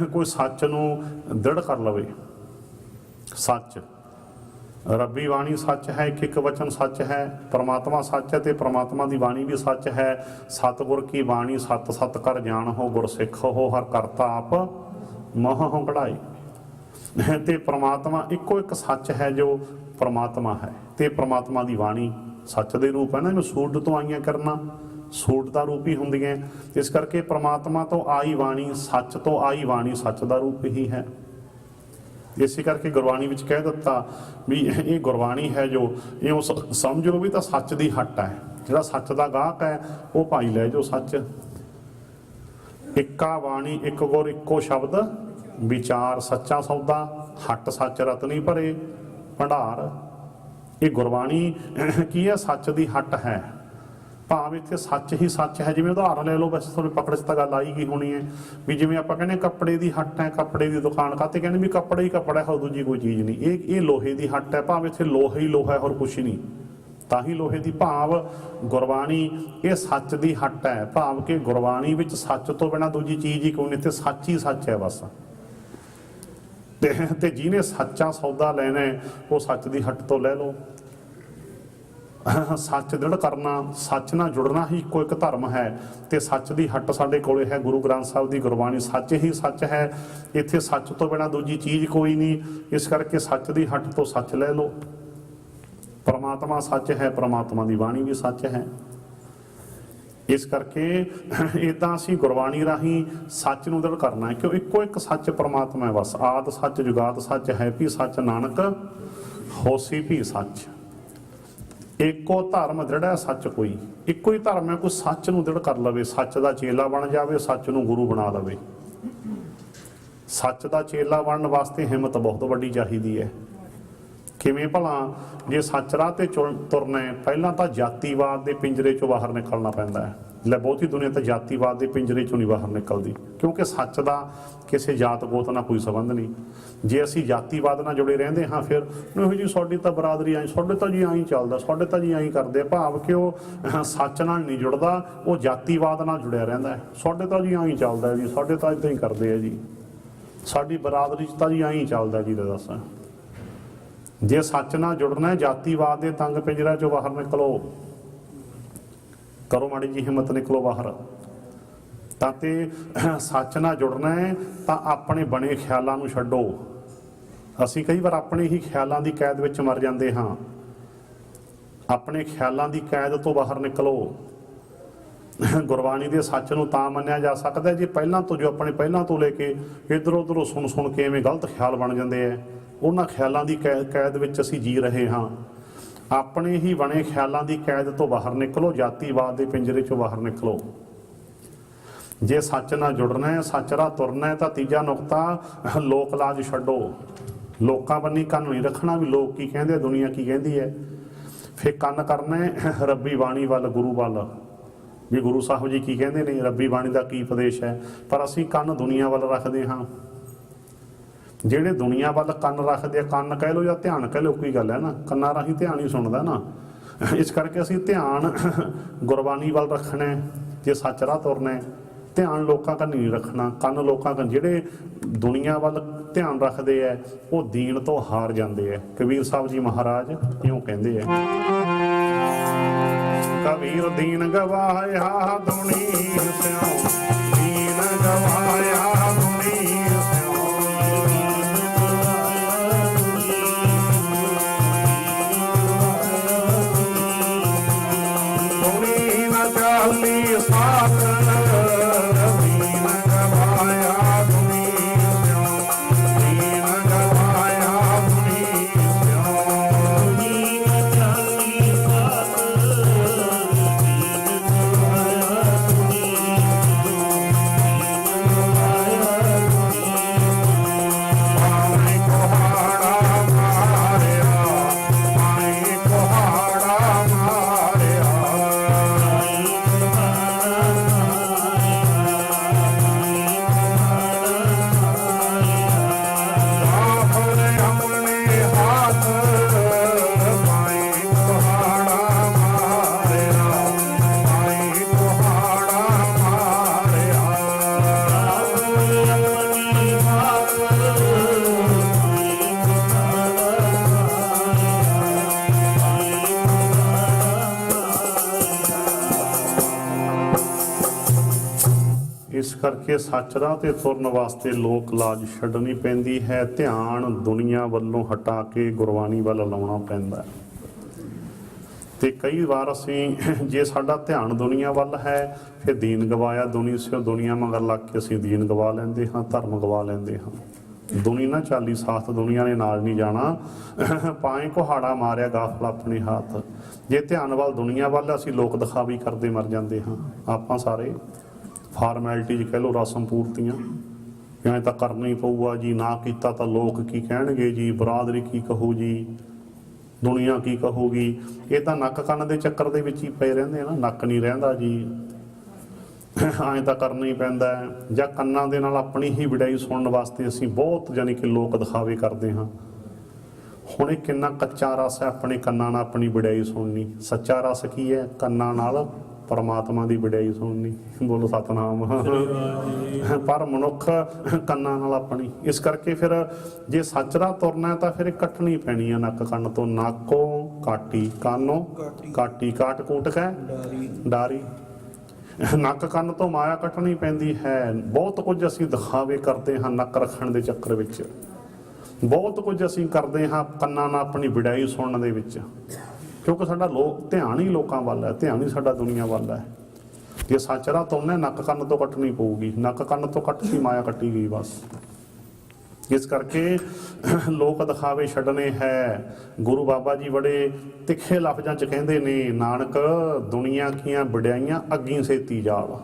कोई सच नूं दृढ़ कर लवे। सच रब्बी वाणी सच है, एक एक वचन सच है। परमात्मा सच है तो परमात्मा की वाणी भी सच है। सतगुर की वाणी सत सत कर जान हो, गुर सिख हो, हर करता आप मोह हो कढ़ाई। ते परमात्मा इको एक सच है जो परमात्मा है। ते परमात्मा की वाणी सच दे रूप है ना, जो सूड तो आईयां करना सूड का रूप ही होंदियां। इस करके परमात्मा तो आई वाणी, सच तो आई वाणी सच का रूप ही है। इसी करके गुरबाणी विच कह दिता भी ये गुरबाणी है जो ये समझ लो भी तो सच की हट है। जिहड़ा सच का गाहक है वो भाई लै जो सच। इक्का वाणी एक गुर इक्को शब्द विचार, सच्चा सौदा हट सच रतनी भरे भंडार। ये गुरबाणी की है, सच की हट है। भाव इत्थे सच ही सच है। जिवें उदाहरण ले लो, वैसे थोड़ी पकड़ च गल आई गई होनी है भी जिवें आपां कहने कपड़े की हट है, कपड़े की दुकान काते कहने भी कपड़ा ही कपड़ा है, दूजी कोई चीज़ नहीं। ये लोहे की हट है, भाव इत्थे लोहा ही लोहा है और कुछ नहीं, ताही लोहे की। भाव गुरबाणी ये सच की हट है। भाव के गुरबाणी विच सच तो बिना दूजी चीज़ ही कोई नहीं, इत्थे सच ही सच है बस। ते जिन्हें सच्चा सौदा लेना है वो सच की हट तो ले लो। सच दृढ़ करना, सच नाल जुड़ना ही इको एक धर्म है। तो सच की हट साडे कोले है, गुरु ग्रंथ साहिब की गुरबाणी सच ही सच है। इत्थे सच तो बिना दूजी चीज़ कोई नहीं। इस करके सच की हट तो सच ले लो। परमात्मा सच है, परमात्मा की बाणी भी सच है। इस करके इदां असीं गुरबाणी राही सच नूं दृढ़ करना है, क्यों इको एक सच परमात्मा है बस। आद सच जुगाद सच है भी सच, नानक होसी भी सच। ਏਕੋ ਧਰਮ ਦ੍ਰਿੜੈ ਸੱਚ ਕੋਈ। ਇੱਕੋ ਹੀ ਧਰਮ ਹੈ, ਕੋਈ ਸੱਚ ਨੂੰ ਦ੍ਰਿੜ ਕਰ ਲਵੇ, ਸੱਚ ਦਾ ਚੇਲਾ ਬਣ ਜਾਵੇ, ਸੱਚ ਨੂੰ ਗੁਰੂ ਬਣਾ ਲਵੇ। ਸੱਚ ਦਾ ਚੇਲਾ ਬਣਨ ਵਾਸਤੇ ਹਿੰਮਤ ਬਹੁਤ ਵੱਡੀ ਚਾਹੀਦੀ ਹੈ। ਕਿਵੇਂ ਭਲਾ? ਜੇ ਸੱਚ ਰਾਹ ਤੇ ਤੁਰਨਾ ਹੈ, ਪਹਿਲਾਂ ਤਾਂ ਜਾਤੀਵਾਦ ਦੇ ਪਿੰਜਰੇ ਚੋਂ ਬਾਹਰ ਨਿਕਲਣਾ ਪੈਂਦਾ ਹੈ। ਲੈ ਬਹੁਤੀ ਦੁਨੀਆ ਤਾਂ ਜਾਤੀਵਾਦ ਦੇ ਪਿੰਜਰੇ ਚੋਂ ਨਹੀਂ ਬਾਹਰ ਨਿਕਲਦੀ, ਕਿਉਂਕਿ ਸੱਚ ਦਾ ਕਿਸੇ ਜਾਤ ਗੋਤ ਨਾਲ ਕੋਈ ਸੰਬੰਧ ਨਹੀਂ। ਜੇ ਅਸੀਂ ਜਾਤੀਵਾਦ ਨਾਲ ਜੁੜੇ ਰਹਿੰਦੇ ਹਾਂ, ਫਿਰ ਨਹੀਂ ਜੀ ਸਾਡੀ ਤਾਂ ਬਰਾਦਰੀ ਆਈ, ਸਾਡੇ ਤਾਂ ਜੀ ਆਈ ਚੱਲਦਾ, ਸਾਡੇ ਤਾਂ ਜੀ ਆਈ ਕਰਦੇ, ਭਾਵ ਕਿ ਉਹ ਸੱਚ ਨਾਲ ਨਹੀਂ ਜੁੜਦਾ, ਉਹ ਜਾਤੀਵਾਦ ਨਾਲ ਜੁੜਿਆ ਰਹਿੰਦਾ ਹੈ। ਸਾਡੇ ਤਾਂ ਜੀ ਆਈ ਚੱਲਦਾ ਜੀ, ਸਾਡੇ ਤਾਂ ਇੱਦਾਂ ਹੀ ਕਰਦੇ ਆ ਜੀ, ਸਾਡੀ ਬਰਾਦਰੀ 'ਚ ਤਾਂ ਜੀ ਆਈ ਚੱਲਦਾ ਜੀ। ਦੱਸ, ਜੇ ਸੱਚ ਨਾਲ ਜੁੜਨਾ, ਜਾਤੀਵਾਦ ਦੇ ਤੰਗ ਪਿੰਜਰਾ 'ਚੋਂ ਬਾਹਰ ਨਿਕਲੋ, ਕਰੋ ਮਾੜੀ ਜੀ ਹਿੰਮਤ, ਨਿਕਲੋ ਬਾਹਰ। ਤਾਂ ਤੇ ਸੱਚ ਨਾਲ ਜੁੜਨਾ ਹੈ ਤਾਂ ਆਪਣੇ ਬਣੇ ਖਿਆਲਾਂ ਨੂੰ ਛੱਡੋ। ਅਸੀਂ ਕਈ ਵਾਰ ਆਪਣੇ ਹੀ ਖਿਆਲਾਂ ਦੀ ਕੈਦ ਵਿੱਚ ਮਰ ਜਾਂਦੇ ਹਾਂ। ਆਪਣੇ ਖਿਆਲਾਂ ਦੀ ਕੈਦ ਤੋਂ ਬਾਹਰ ਨਿਕਲੋ। ਗੁਰਬਾਣੀ ਦੇ ਸੱਚ ਨੂੰ ਤਾਂ ਮੰਨਿਆ ਜਾ ਸਕਦਾ ਜੇ ਪਹਿਲਾਂ ਤੋਂ, ਜੋ ਆਪਣੇ ਪਹਿਲਾਂ ਤੋਂ ਲੈ ਕੇ ਇੱਧਰੋਂ ਉੱਧਰੋਂ ਸੁਣ ਕੇ ਐਵੇਂ ਗਲਤ ਖਿਆਲ ਬਣ ਜਾਂਦੇ ਆ, ਉਹਨਾਂ ਖਿਆਲਾਂ ਦੀ ਕੈਦ ਵਿੱਚ ਅਸੀਂ ਜੀ ਰਹੇ ਹਾਂ। ਆਪਣੇ ਹੀ ਬਣੇ ਖਿਆਲਾਂ ਦੀ ਕੈਦ ਤੋਂ ਬਾਹਰ ਨਿਕਲੋ, ਜਾਤੀਵਾਦ ਦੇ ਪਿੰਜਰੇ 'ਚੋਂ ਬਾਹਰ ਨਿਕਲੋ। ਜੇ ਸੱਚ ਨਾਲ ਜੁੜਨਾ ਹੈ, ਸੱਚ ਰਾਹ ਤੁਰਨਾ ਹੈ, ਤਾਂ ਤੀਜਾ ਨੁਕਤਾ, ਲੋਕ ਲਾਜ ਛੱਡੋ। ਲੋਕਾਂ ਬੰਨੀ ਕੰਨ ਨਹੀਂ ਰੱਖਣਾ ਵੀ ਲੋਕ ਕੀ ਕਹਿੰਦੇ, ਦੁਨੀਆ ਕੀ ਕਹਿੰਦੀ ਹੈ। ਫਿਰ ਕੰਨ ਕਰਨਾ ਹੈ ਰੱਬੀ ਬਾਣੀ ਵੱਲ, ਗੁਰੂ ਵੱਲ, ਵੀ ਗੁਰੂ ਸਾਹਿਬ ਜੀ ਕੀ ਕਹਿੰਦੇ ਨੇ, ਰੱਬੀ ਬਾਣੀ ਦਾ ਕੀ ਉਪਦੇਸ਼ ਹੈ। ਪਰ ਅਸੀਂ ਕੰਨ ਦੁਨੀਆ ਵੱਲ ਰੱਖਦੇ ਹਾਂ। ਜਿਹੜੇ ਦੁਨੀਆ ਵੱਲ ਕੰਨ ਰੱਖਦੇ ਆ, ਕੰਨ ਕਹਿ ਲਓ ਜਾਂ ਧਿਆਨ ਕਹਿ ਲਓ, ਕੋਈ ਗੱਲ ਹੈ ਨਾ, ਕੰਨਾਂ ਰਾਹੀਂ ਧਿਆਨ ਹੀ ਸੁਣਦਾ ਨਾ। ਇਸ ਕਰਕੇ ਅਸੀਂ ਧਿਆਨ ਗੁਰਬਾਣੀ ਵੱਲ ਰੱਖਣਾ ਹੈ। ਜੇ ਸੱਚ ਰਾਹ ਤੁਰਨਾ ਹੈ, ਧਿਆਨ ਲੋਕਾਂ ਕੰਨ ਨਹੀਂ ਰੱਖਣਾ, ਕੰਨ ਲੋਕਾਂ ਕੰਨ। ਜਿਹੜੇ ਦੁਨੀਆ ਵੱਲ ਧਿਆਨ ਰੱਖਦੇ ਹੈ, ਉਹ ਦੀਨ ਤੋਂ ਹਾਰ ਜਾਂਦੇ ਹੈ। ਕਬੀਰ ਸਾਹਿਬ ਜੀ ਮਹਾਰਾਜ ਇਉਂ ਕਹਿੰਦੇ ਹੈ, ਕਬੀਰ ਦੀਨ ਗਵਾਇਆ ਦੁਨੀ ਸਿਉ, ਦੀਨ ਗਵਾਇਆ ਦੁਨੀ ਸਿਉ, ਦੁਨੀ ਨ ਚਾਲੀ ਸਾਥ, ਦੀਨ ਗਵਾਇਆ ਦੁਨੀ ਸਿਉ, ਦੀਨ ਗਵਾਇਆ ਦੁਨੀ ਸਿਉ, ਦੀਨ ਚਾਲੀ ਸਾਥ, ਇਸ ਕਰਕੇ ਸੱਚ ਰਾਹ ਤੇ ਤੁਰਨ ਵਾਸਤੇ ਲੋਕ ਲਾਜ ਛੱਡਣੀ ਪੈਂਦੀ ਹੈ। ਧਿਆਨ ਦੁਨੀਆ ਵੱਲੋਂ ਹਟਾ ਕੇ ਗੁਰਬਾਣੀ ਵੱਲ ਲਾਉਣਾ ਪੈਂਦਾ। ਤੇ ਕਈ ਵਾਰ ਅਸੀਂ, ਜੇ ਸਾਡਾ ਧਿਆਨ ਦੁਨੀਆ ਵੱਲ ਹੈ, ਫਿਰ ਦੀਨ ਗਵਾਇਆ ਦੁਨੀ ਸਿਓ, ਦੁਨੀਆ ਮਗਰ ਲੱਗ ਕੇ ਅਸੀਂ ਦੀਨ ਗਵਾ ਲੈਂਦੇ ਹਾਂ, ਧਰਮ ਗਵਾ ਲੈਂਦੇ ਹਾਂ। ਦੁਨੀ ਨਾ ਚਾਲੀ ਸਾਥ, ਦੁਨੀਆ ਨੇ ਨਾਲ ਨਹੀਂ ਜਾਣਾ। ਪਾਏ ਕੁਹਾੜਾ ਮਾਰਿਆ ਗਾਫਲ ਆਪਣੇ ਹੱਥ। ਜੇ ਧਿਆਨ ਵੱਲ ਦੁਨੀਆ ਵੱਲ ਅਸੀਂ ਲੋਕ ਦਿਖਾਵੀ ਕਰਦੇ ਮਰ ਜਾਂਦੇ ਹਾਂ। ਆਪਾਂ ਸਾਰੇ ਫਾਰਮੈਲਿਟੀਜ਼ ਕਹਿ ਲਓ, ਰਸਮ ਪੂਰਤੀਆਂ, ਐਂ ਤਾਂ ਕਰਨਾ ਹੀ ਪਊਗਾ ਜੀ, ਨਾ ਕੀਤਾ ਤਾਂ ਲੋਕ ਕੀ ਕਹਿਣਗੇ ਜੀ, ਬਰਾਦਰੀ ਕੀ ਕਹੂ ਜੀ, ਦੁਨੀਆ ਕੀ ਕਹੂਗੀ। ਇਹ ਤਾਂ ਨੱਕ ਕੰਨ ਦੇ ਚੱਕਰ ਦੇ ਵਿੱਚ ਹੀ ਪਏ ਰਹਿੰਦੇ ਨਾ, ਨੱਕ ਨਹੀਂ ਰਹਿੰਦਾ ਜੀ, ਐਂ ਤਾਂ ਕਰਨਾ ਹੀ ਪੈਂਦਾ ਹੈ। ਜਾਂ ਕੰਨਾਂ ਦੇ ਨਾਲ ਆਪਣੀ ਹੀ ਵਿਡਾਈ ਸੁਣਨ ਵਾਸਤੇ ਅਸੀਂ ਬਹੁਤ ਜਾਨੀ ਕਿ ਲੋਕ ਦਿਖਾਵੇ ਕਰਦੇ ਹਾਂ। ਹੁਣ ਇਹ ਕਿੰਨਾ ਕੱਚਾ ਰਸ ਹੈ ਆਪਣੇ ਕੰਨਾਂ ਨਾਲ ਆਪਣੀ ਵਿਡਾਈ ਸੁਣਨੀ। ਸੱਚਾ ਰਸ ਕੀ ਹੈ? ਕੰਨਾਂ ਨਾਲ ਪਰਮਾਤਮਾ ਦੀ ਵਡਿਆਈ ਸੁਣਨੀ। ਬੋਲੋ ਸਤਨਾਮ। ਪਰ ਮਨੁੱਖ ਕੰਨਾਂ ਨਾਲ ਆਪਣੀ। ਇਸ ਕਰਕੇ ਫਿਰ ਜੇ ਸੱਚ ਰਾਹ ਤੁਰਨਾ ਤਾਂ ਫਿਰ ਇਹ ਕੱਟਣੀ ਪੈਣੀ ਆ ਨੱਕ ਕੰਨ ਤੋਂ। ਨਾਕੋਂ ਕਾਟੀ, ਕਾਨੋਂ ਕਾਟੀ, ਕਾਟ ਕੂਟ ਕੈ ਡਾਰੀ। ਨੱਕ ਕੰਨ ਤੋਂ ਮਾਇਆ ਕੱਟਣੀ ਪੈਂਦੀ ਹੈ। ਬਹੁਤ ਕੁਝ ਅਸੀਂ ਦਿਖਾਵੇ ਕਰਦੇ ਹਾਂ ਨੱਕ ਰੱਖਣ ਦੇ ਚੱਕਰ ਵਿੱਚ। ਬਹੁਤ ਕੁਝ ਅਸੀਂ ਕਰਦੇ ਹਾਂ ਕੰਨਾਂ ਨਾਲ ਆਪਣੀ ਵਡਿਆਈ ਸੁਣਨ ਦੇ ਵਿੱਚ, ਕਿਉਂਕਿ ਸਾਡਾ ਧਿਆਨ ਹੀ ਲੋਕਾਂ ਵੱਲ ਹੈ, ਧਿਆਨ ਹੀ ਸਾਡਾ ਦੁਨੀਆ ਵੱਲ ਹੈ। ਜੇ ਸੱਚ ਰਾਹ ਤੁਰਨਾ ਨੱਕ ਕੰਨ ਤੋਂ ਕੱਟਣੀ ਪਊਗੀ। ਨੱਕ ਕੰਨ ਤੋਂ ਕੱਟਤੀ ਮਾਇਆ ਕੱਟੀ ਗਈ ਬਸ। इस करके लोक दिखावे छड्डने है। गुरु बाबा जी बड़े तिखे लफ्जां च कहंदे ने, नानक दुनिया कीआं वड्याइयां अग्गी सेती जाल,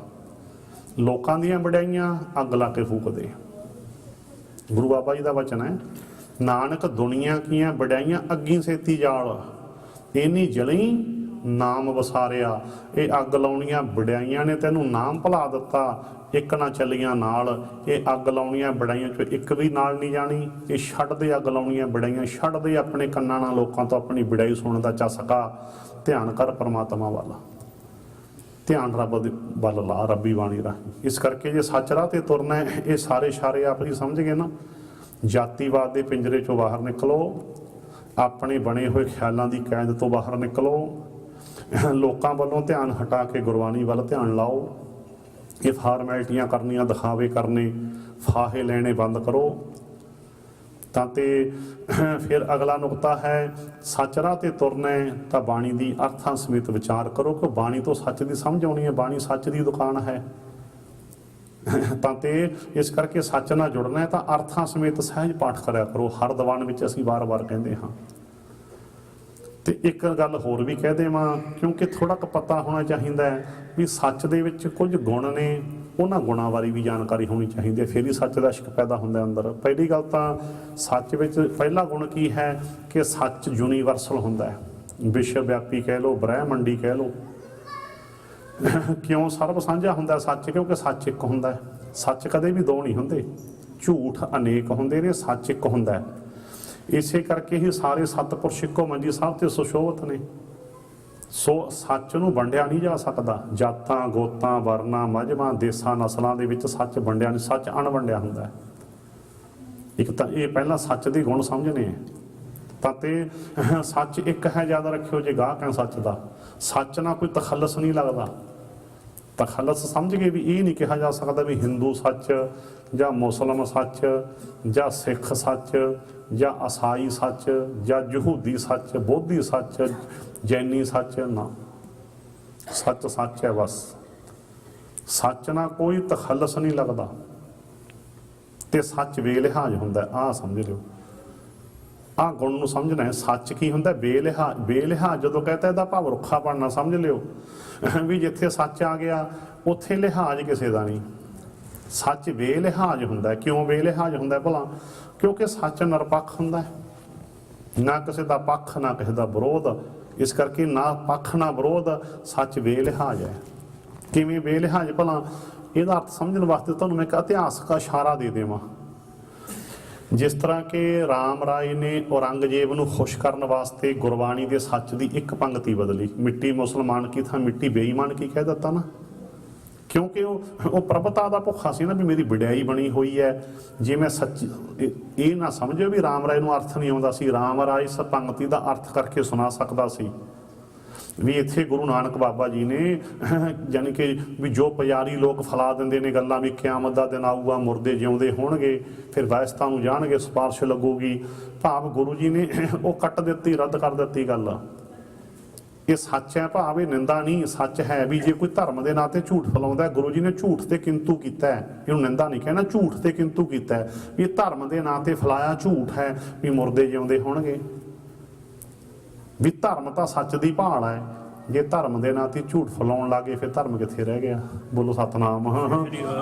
लोकां दीआं वड्याइयां अग ला के फूक दे। गुरु बाबा जी का वचन है, नानक दुनिया कीआं वड्याइयां अग्गी सेती जाल, इन्नी जली नाम वसारिया। ये अग लाउणियां वड्याइयां ने तैनूं नाम भुला दिता, एक ना चलियां नाल। ये अग लाउणियां वड्याइयां चों एक भी नाल नहीं जानी। ये छड्ड दे अग लाउणियां वड्याइयां, छड्ड दे अपने कन्नां नाल लोकां तो अपनी वड्याई सुणन दा चस्का। ध्यान कर परमात्मा वाल, ध्यान रब वल ला, रब्बी बाणी राही। इस करके जे सच राह ते तुरना है, ये सारे इशारे आप ही समझ गए ना। जातिवाद के पिंजरे चों बाहर निकलो, अपने बने हुए ख्यालों की कैद तो बाहर निकलो, लोगों वालों ध्यान हटा के गुरबाणी वाल ध्यान लाओ। ये फारमैलिटियां करनियां, दिखावे करने, फाहे लेने बंद करो। ताते फिर अगला नुकता है, सच राह ते तुरना है तो बाणी की अर्थां समेत विचार करो, कि बाणी तो सच की समझ आनी है, बाणी सच की दुकान है। ताते इस करके सच नाल जुड़ना है तो अर्थां समेत सहज पाठ कराया करो। हर दीवान में असीं बार बार कहते हाँ। तो एक गल होर भी कह देवां, क्योंकि थोड़ा क पता होना चाहिए भी सच दे विच कुछ गुण ने, उन्हां गुणां बारे भी जानकारी होनी चाहिए, फिर ही सच का इश्क पैदा होंदा अंदर। पहली गल तां सच विच पहला गुण की है कि सच यूनीवर्सल होंदा है, विश्वव्यापी कह लो, ब्रह्मंडी कह लो। क्यों सर्व साझा होंदा सच? क्योंकि सच एक होंदा है। सच कदे भी दो नहीं होंदे, झूठ अनेक होंदे ने, सच एक होंदा है। इसे करके ही सारे सतपुरुष इक्को मंजी साहब ते सुशोभत ने। सो सच नूं वंडिया नहीं जा सकता। जातां गोतां वरना मजहबां देसां नस्लों के विच सच वंडिया नहीं, सच अणवंडिया हुंदा है। एक तो ये पहला सच के गुण समझने हैं। ताते सच एक है, याद रखियो जे गाहक है सच का। सच ना कोई तखलस नहीं लगता। तखलस समझ के भी ये नहीं कहा जा सकता भी हिंदू सच या मुसलमान सच या सिख सच या ईसाई सच या यहूदी सच, बौद्धी सच, जैनी सच ना। सच सच है बस। सच ना कोई तखलस नहीं लगता। तो सच बेलिहाज होंदा है, आ समझ लो। आ गुण नूं समझना है। सच की होंदा बेलिहाज। बेलिहाज जो कहता है भाव रुखापन ना समझ लियो भी जिथे सच आ गया उत्थे लिहाज किसी का नहीं। सच बेलिहाज होंदा है। क्यों बेलिहाज होंदा है भला? क्योंकि सच निरपक्ष होंदा है, ना किसी का पक्ष ना किसी का विरोध। इस करके ना पक्ष ना विरोध, सच बेलिहाज है। किवें बेलिहाज भला? ਇਹਦਾ अर्थ समझने वास्ते तुहानूं मैं एक इतिहास का इशारा दे देवां। जिस तरह के राम राय ने औरंगजेब नूं खुश करने वास्ते गुरबाणी के सच की एक पंक्ति बदली, मिट्टी मुसलमान की थां मिट्टी बेईमान की कह दिता ना। क्योंकि वो प्रभुता का भुखा सी ना भी मेरी वड्याई बनी हुई है। जे मैं सच ये ना समझो भी राम राय नूं अर्थ नहीं आउंदा सी, राम राय इस पंक्ति का अर्थ करके सुना सकता सी भी इत्थे गुरु नानक बाबा जी ने यानी कि भी जो पुजारी लोग फैला देंदे ने गल्लां भी क्यामत दा दिन आऊगा, मुर्दे जिउंदे होणगे, फिर वैसता नूं जाणगे, सिफारिश लगूगी। भाव गुरु जी ने वो कट दित्ती, रद्द कर दित्ती गल। ये सच है भाव, ये निंदा नहीं। सच है भी जे कोई धर्म के नाते झूठ फैलाउंदा है, गुरु जी ने झूठ ते किंतु कीता है, इहनूं निंदा नहीं कहना, झूठ ते किंतु कीता है। ये धर्म के नाते फैलाया झूठ है भी मुर्दे जिउंदे होणगे। भी धर्म तो सच की भाल है, जे धर्म के नाते झूठ फैलाउण लगे फिर धर्म कित्थे रह गया? बोलो सतनाम।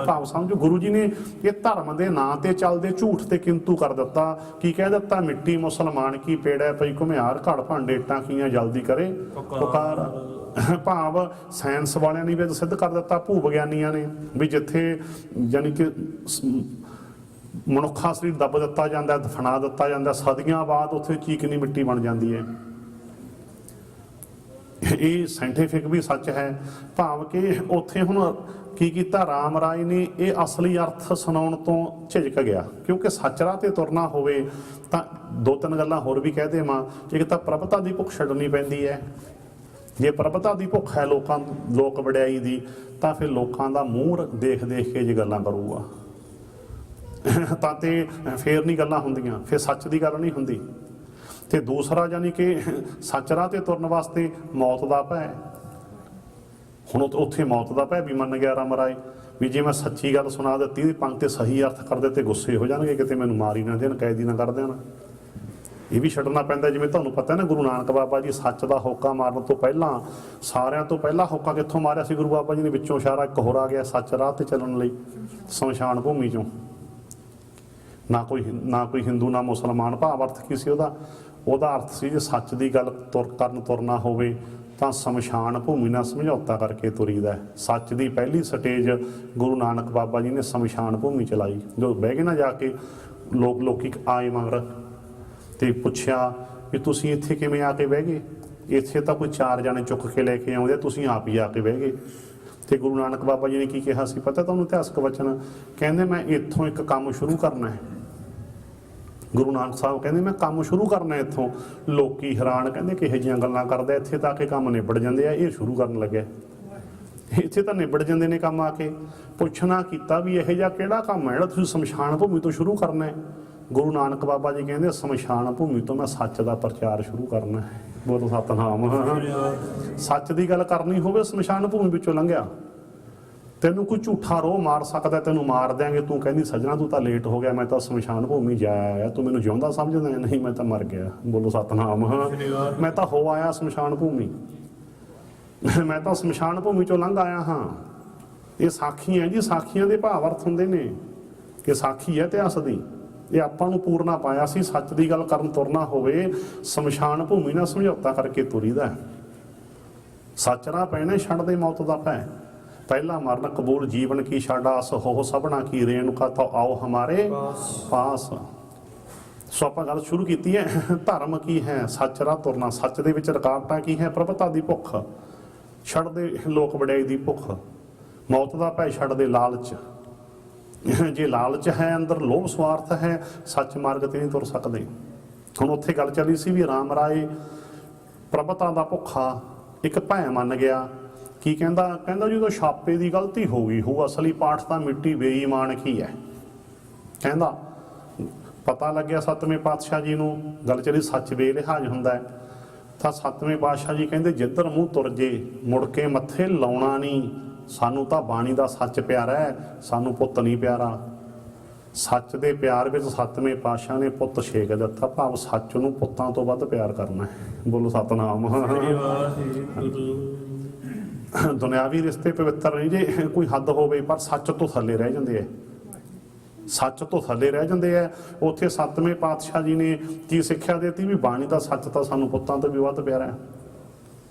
भाव समझो, गुरु जी ने ये धर्म के नां ते चलदे झूठ ते किंतु कर दिता। की कह दिता? मिट्टी मुसलमान की पेड़ै पई घुमियार, घड़ भांडे इट्टां कीआं जल्दी करे पुकार। भाव साइंस वालियां ने भी सिद्ध कर दिता, भू विग्यानियां ने भी जिथे यानी कि मनुखा शरीर दब दिता जाता, दफना दिता जाता, सदियां बाद उत्थे चीकनी मिट्टी बन जाती है। ये साइंटिफिक भी सच है। भाव कि उत्थे हुण की कीता, राम राय ने ये असली अर्थ सुनाउण तो झिझक गया। क्योंकि सच राह ते तुरना होवे तां दो तीन गल्लां होर भी कह देवां। एक तां प्रभुता दी भुख छड्डनी पैंदी है। जे प्रभुता दी भुख है लोक वड्याई दी, तां फिर लोकां दा मूंह देख देख के जे गल्लां करूगा तां ते फिर नहीं गल्लां हुंदियां, फिर सच दी गल नहीं हुंदी। ते दूसरा यानी कि सच राह ते तुरन वास्ते मौत का भय। ਹੁਣ ਉੱਥੇ ਮੌਤ ਦਾ ਭੈ ਵੀ ਮੰਨ ਗਿਆ ਰਾਮ ਰਾਏ ਵੀ ਜੇ ਮੈਂ ਸੱਚੀ ਗੱਲ ਸੁਣਾ ਦਿੱਤੀ ਦੀ ਪੰਕਤੀ ਸਹੀ ਅਰਥ ਕਰਦੇ ਤੇ ਗੁੱਸੇ ਹੋ ਜਾਣਗੇ, ਕਿਤੇ ਮੈਨੂੰ ਮਾਰ ਹੀ ਨਾ ਦੇਣ, ਕੈਦ ਹੀ ਨਾ ਕਰ ਦੇਣ। ਇਹ ਵੀ ਛੱਡਣਾ ਪੈਂਦਾ। ਜਿਵੇਂ ਤੁਹਾਨੂੰ ਪਤਾ ਨਾ ਗੁਰੂ ਨਾਨਕ ਬਾਬਾ ਜੀ ਸੱਚ ਦਾ ਹੋਕਾ ਮਾਰਨ ਤੋਂ ਪਹਿਲਾਂ, ਸਾਰਿਆਂ ਤੋਂ ਪਹਿਲਾਂ ਹੋਕਾ ਕਿੱਥੋਂ ਮਾਰਿਆ ਸੀ ਗੁਰੂ ਬਾਬਾ ਜੀ ਨੇ? ਵਿੱਚੋਂ ਇਸ਼ਾਰਾ ਇੱਕ ਹੋਰ ਆ ਗਿਆ, ਸੱਚ ਰਾਹ ਤੇ ਚੱਲਣ ਲਈ, ਸ਼ਮਸ਼ਾਨ ਭੂਮੀ ਚੋਂ। ਨਾ ਕੋਈ ਹਿੰਦੂ ਨਾ ਮੁਸਲਮਾਨ। ਭਾਵ ਅਰਥ ਕੀ ਸੀ ਉਹਦਾ ਅਰਥ ਸੀ ਜੇ ਸੱਚ ਦੀ ਗੱਲ ਤੁਰਨਾ ਹੋਵੇ ਤਾਂ ਸ਼ਮਸ਼ਾਨ ਭੂਮੀ ਨਾਲ ਸਮਝੌਤਾ ਕਰਕੇ ਤੁਰੀਦਾ। ਸੱਚ ਦੀ ਪਹਿਲੀ ਸਟੇਜ ਗੁਰੂ ਨਾਨਕ ਬਾਬਾ ਜੀ ਨੇ ਸ਼ਮਸ਼ਾਨ ਭੂਮੀ ਚਲਾਈ। ਜੋ ਬਹਿ ਗਏ ਨਾ ਜਾ ਕੇ ਲੋਕੀ ਆਏ ਮਗਰ ਤੇ ਪੁੱਛਿਆ ਵੀ ਤੁਸੀਂ ਇੱਥੇ ਕਿਵੇਂ ਆ ਕੇ ਬਹਿ ਗਏ? ਇੱਥੇ ਤਾਂ ਕੋਈ 4 ਜਣੇ ਚੁੱਕ ਕੇ ਲੈ ਕੇ ਆਉਂਦੇ, ਤੁਸੀਂ ਆਪ ਹੀ ਆ ਕੇ ਬਹਿ ਗਏ। ਤੇ ਗੁਰੂ ਨਾਨਕ ਬਾਬਾ ਜੀ ਨੇ ਕੀ ਕਿਹਾ ਸੀ ਪਤਾ ਤੁਹਾਨੂੰ? ਇਤਿਹਾਸਕ ਵਚਨ ਕਹਿੰਦੇ, ਮੈਂ ਇੱਥੋਂ ਇੱਕ ਕੰਮ ਸ਼ੁਰੂ ਕਰਨਾ ਹੈ। ਗੁਰੂ ਨਾਨਕ ਸਾਹਿਬ ਕਹਿੰਦੇ ਮੈਂ ਕੰਮ ਸ਼ੁਰੂ ਕਰਨਾ ਇੱਥੋਂ। ਲੋਕੀ ਹੈਰਾਨ, ਕਹਿੰਦੇ ਕਿਹੋ ਜਿਹੀਆਂ ਗੱਲਾਂ ਕਰਦਾ, ਇੱਥੇ ਤਾਂ ਆ ਕੇ ਕੰਮ ਨਿਬੜ ਜਾਂਦੇ ਆ, ਇਹ ਸ਼ੁਰੂ ਕਰਨ ਲੱਗਿਆ। ਇੱਥੇ ਤਾਂ ਨਿਬੜ ਜਾਂਦੇ ਨੇ ਕੰਮ ਆ ਕੇ। ਪੁੱਛਣਾ ਕੀਤਾ ਵੀ ਇਹੋ ਜਿਹਾ ਕਿਹੜਾ ਕੰਮ ਹੈ ਜਿਹੜਾ ਤੁਸੀਂ ਸ਼ਮਸ਼ਾਨ ਭੂਮੀ ਤੋਂ ਸ਼ੁਰੂ ਕਰਨਾ ਹੈ? ਗੁਰੂ ਨਾਨਕ ਬਾਬਾ ਜੀ ਕਹਿੰਦੇ ਸ਼ਮਸ਼ਾਨ ਭੂਮੀ ਤੋਂ ਮੈਂ ਸੱਚ ਦਾ ਪ੍ਰਚਾਰ ਸ਼ੁਰੂ ਕਰਨਾ ਹੈ। ਬੋਲੋ ਸਤਿਨਾਮ। ਸੱਚ ਦੀ ਗੱਲ ਕਰਨੀ ਹੋਵੇ ਸ਼ਮਸ਼ਾਨ ਭੂਮੀ ਵਿੱਚੋਂ ਲੰਘਿਆ। ਤੈਨੂੰ ਕੋਈ ਝੂਠਾ ਰੋਹ ਮਾਰ ਸਕਦਾ, ਤੈਨੂੰ ਮਾਰ ਦਿਆਂਗੇ, ਤੂੰ ਕਹਿੰਦੀ ਸੱਜਣਾ ਤੂੰ ਤਾਂ ਲੇਟ ਹੋ ਗਿਆ, ਮੈਂ ਤਾਂ ਸ਼ਮਸ਼ਾਨ ਭੂਮੀ ਜਾ ਆਇਆ, ਤੂੰ ਮੈਨੂੰ ਜਿਉਂਦਾ ਸਮਝਦਾ? ਨਹੀਂ, ਮੈਂ ਤਾਂ ਮਰ ਗਿਆ। ਬੋਲੋ ਸਤਿਨਾਮ। ਮੈਂ ਤਾਂ ਹੋ ਆਇਆ ਸ਼ਮਸ਼ਾਨ ਭੂਮੀ, ਮੈਂ ਤਾਂ ਸ਼ਮਸ਼ਾਨ ਭੂਮੀ ਚੋਂ ਲੰਘ ਆਇਆ ਹਾਂ। ਇਹ ਸਾਖੀ ਹੈ ਜੀ, ਸਾਖੀਆਂ ਦੇ ਭਾਵ ਅਰਥ ਹੁੰਦੇ ਨੇ। ਇਹ ਸਾਖੀ ਹੈ ਇਤਿਹਾਸ ਦੀ। ਇਹ ਆਪਾਂ ਨੂੰ ਪੂਰਨਾ ਪਾਇਆ ਸੀ। ਸੱਚ ਦੀ ਗੱਲ ਕਰਨ ਤੁਰਨਾ ਹੋਵੇ ਸ਼ਮਸ਼ਾਨ ਭੂਮੀ ਨਾਲ ਸਮਝੌਤਾ ਕਰਕੇ ਤੁਰੀਦਾ। ਸੱਚ ਰਾਹ ਪੈਣੇ ਛੱਡਦੇ ਮੌਤ ਦਾ ਭੈ, ਪਹਿਲਾ ਮਰਨ ਕਬੂਲ ਜੀਵਨ ਕੀ ਛੱਡ ਆਸ, ਹੋ ਸਭਨਾ ਕੀ ਰੇਣੁਕਾ ਤਾਂ ਆਓ ਹਮਾਰੇ ਪਾਸ। ਸੋ ਆਪਾਂ ਗੱਲ ਸ਼ੁਰੂ ਕੀਤੀ ਹੈ। ਧਰਮ ਕੀ ਹੈ? ਸੱਚ ਰਾਹ ਤੁਰਨਾ। ਸੱਚ ਦੇ ਵਿੱਚ ਰੁਕਾਵਟਾਂ ਕੀ ਹੈ? ਪ੍ਰਭਤਾ ਦੀ ਭੁੱਖ, ਛੱਡਦੇ ਲੋਕ ਵਡਿਆਈ ਦੀ ਭੁੱਖ, ਮੌਤ ਦਾ ਭੈ ਛੱਡਦੇ ਲਾਲਚ। ਜੇ ਲਾਲਚ ਹੈ ਅੰਦਰ, ਲੋਭ ਸਵਾਰਥ ਹੈ, ਸੱਚ ਮਾਰਗ ਤੇ ਨਹੀਂ ਤੁਰ ਸਕਦੇ। ਹੁਣ ਉੱਥੇ ਗੱਲ ਚੱਲੀ ਸੀ ਵੀ ਰਾਮ ਰਾਏ ਪ੍ਰਭਤਾ ਦਾ ਭੁੱਖਾ ਇੱਕ ਭੈ ਮੰਨ ਗਿਆ। ਕੀ ਕਹਿੰਦਾ? ਜਦੋਂ ਛਾਪੇ ਦੀ ਗਲਤੀ ਹੋ ਗਈ ਹੋ, ਅਸਲੀ ਪਾਠ ਤਾਂ ਮਿੱਟੀ ਬੇਈਮਾਨ ਕੀ ਹੈ। ਕਹਿੰਦਾ ਪਤਾ ਲੱਗਿਆ 7ਵੇਂ ਪਾਤਸ਼ਾਹ ਜੀ ਨੂੰ, ਗੱਲ ਚੱਲੀ ਸੱਚ ਬੇਲਿਹਾਜ਼ ਹੁੰਦਾ ਹੈ। ਤਾਂ 7ਵੇਂ ਪਾਤਸ਼ਾਹ ਜੀ ਕਹਿੰਦੇ ਜਿੱਧਰ ਮੂੰਹ ਤੁਰ ਜੇ ਮੁੜ ਕੇ ਮੱਥੇ ਲਾਉਣਾ ਨਹੀਂ। ਸਾਨੂੰ ਤਾਂ ਬਾਣੀ ਦਾ ਸੱਚ ਪਿਆਰਾ ਹੈ, ਸਾਨੂੰ ਪੁੱਤ ਨਹੀਂ ਪਿਆਰਾ। ਸੱਚ ਦੇ ਪਿਆਰ ਵਿੱਚ 7ਵੇਂ ਪਾਤਸ਼ਾਹ ਨੇ ਪੁੱਤ ਛੇਕ ਦਿੱਤਾ। ਭਾਵ ਸੱਚ ਨੂੰ ਪੁੱਤਾਂ ਤੋਂ ਵੱਧ ਪਿਆਰ ਕਰਨਾ ਹੈ। ਬੋਲੋ ਸਤਿਨਾਮ। ਦੁਨਿਆਵੀ ਰਿਸ਼ਤੇ ਪਵਿੱਤਰ ਨਹੀਂ ਜੇ ਕੋਈ ਹੱਦ ਹੋਵੇ, ਪਰ ਸੱਚ ਤੋਂ ਥੱਲੇ ਰਹਿ ਜਾਂਦੇ ਹੈ। ਸੱਚ ਤੋਂ ਥੱਲੇ ਰਹਿ ਜਾਂਦੇ ਹੈ। ਉੱਥੇ 7ਵੇਂ ਪਾਤਸ਼ਾਹ ਜੀ ਨੇ ਕੀ ਸਿੱਖਿਆ ਦਿੱਤੀ ਵੀ ਬਾਣੀ ਦਾ ਸੱਚ ਤਾਂ ਸਾਨੂੰ ਪੁੱਤਾਂ ਤੋਂ ਵੀ ਵੱਧ ਪਿਆਰਾ ਹੈ।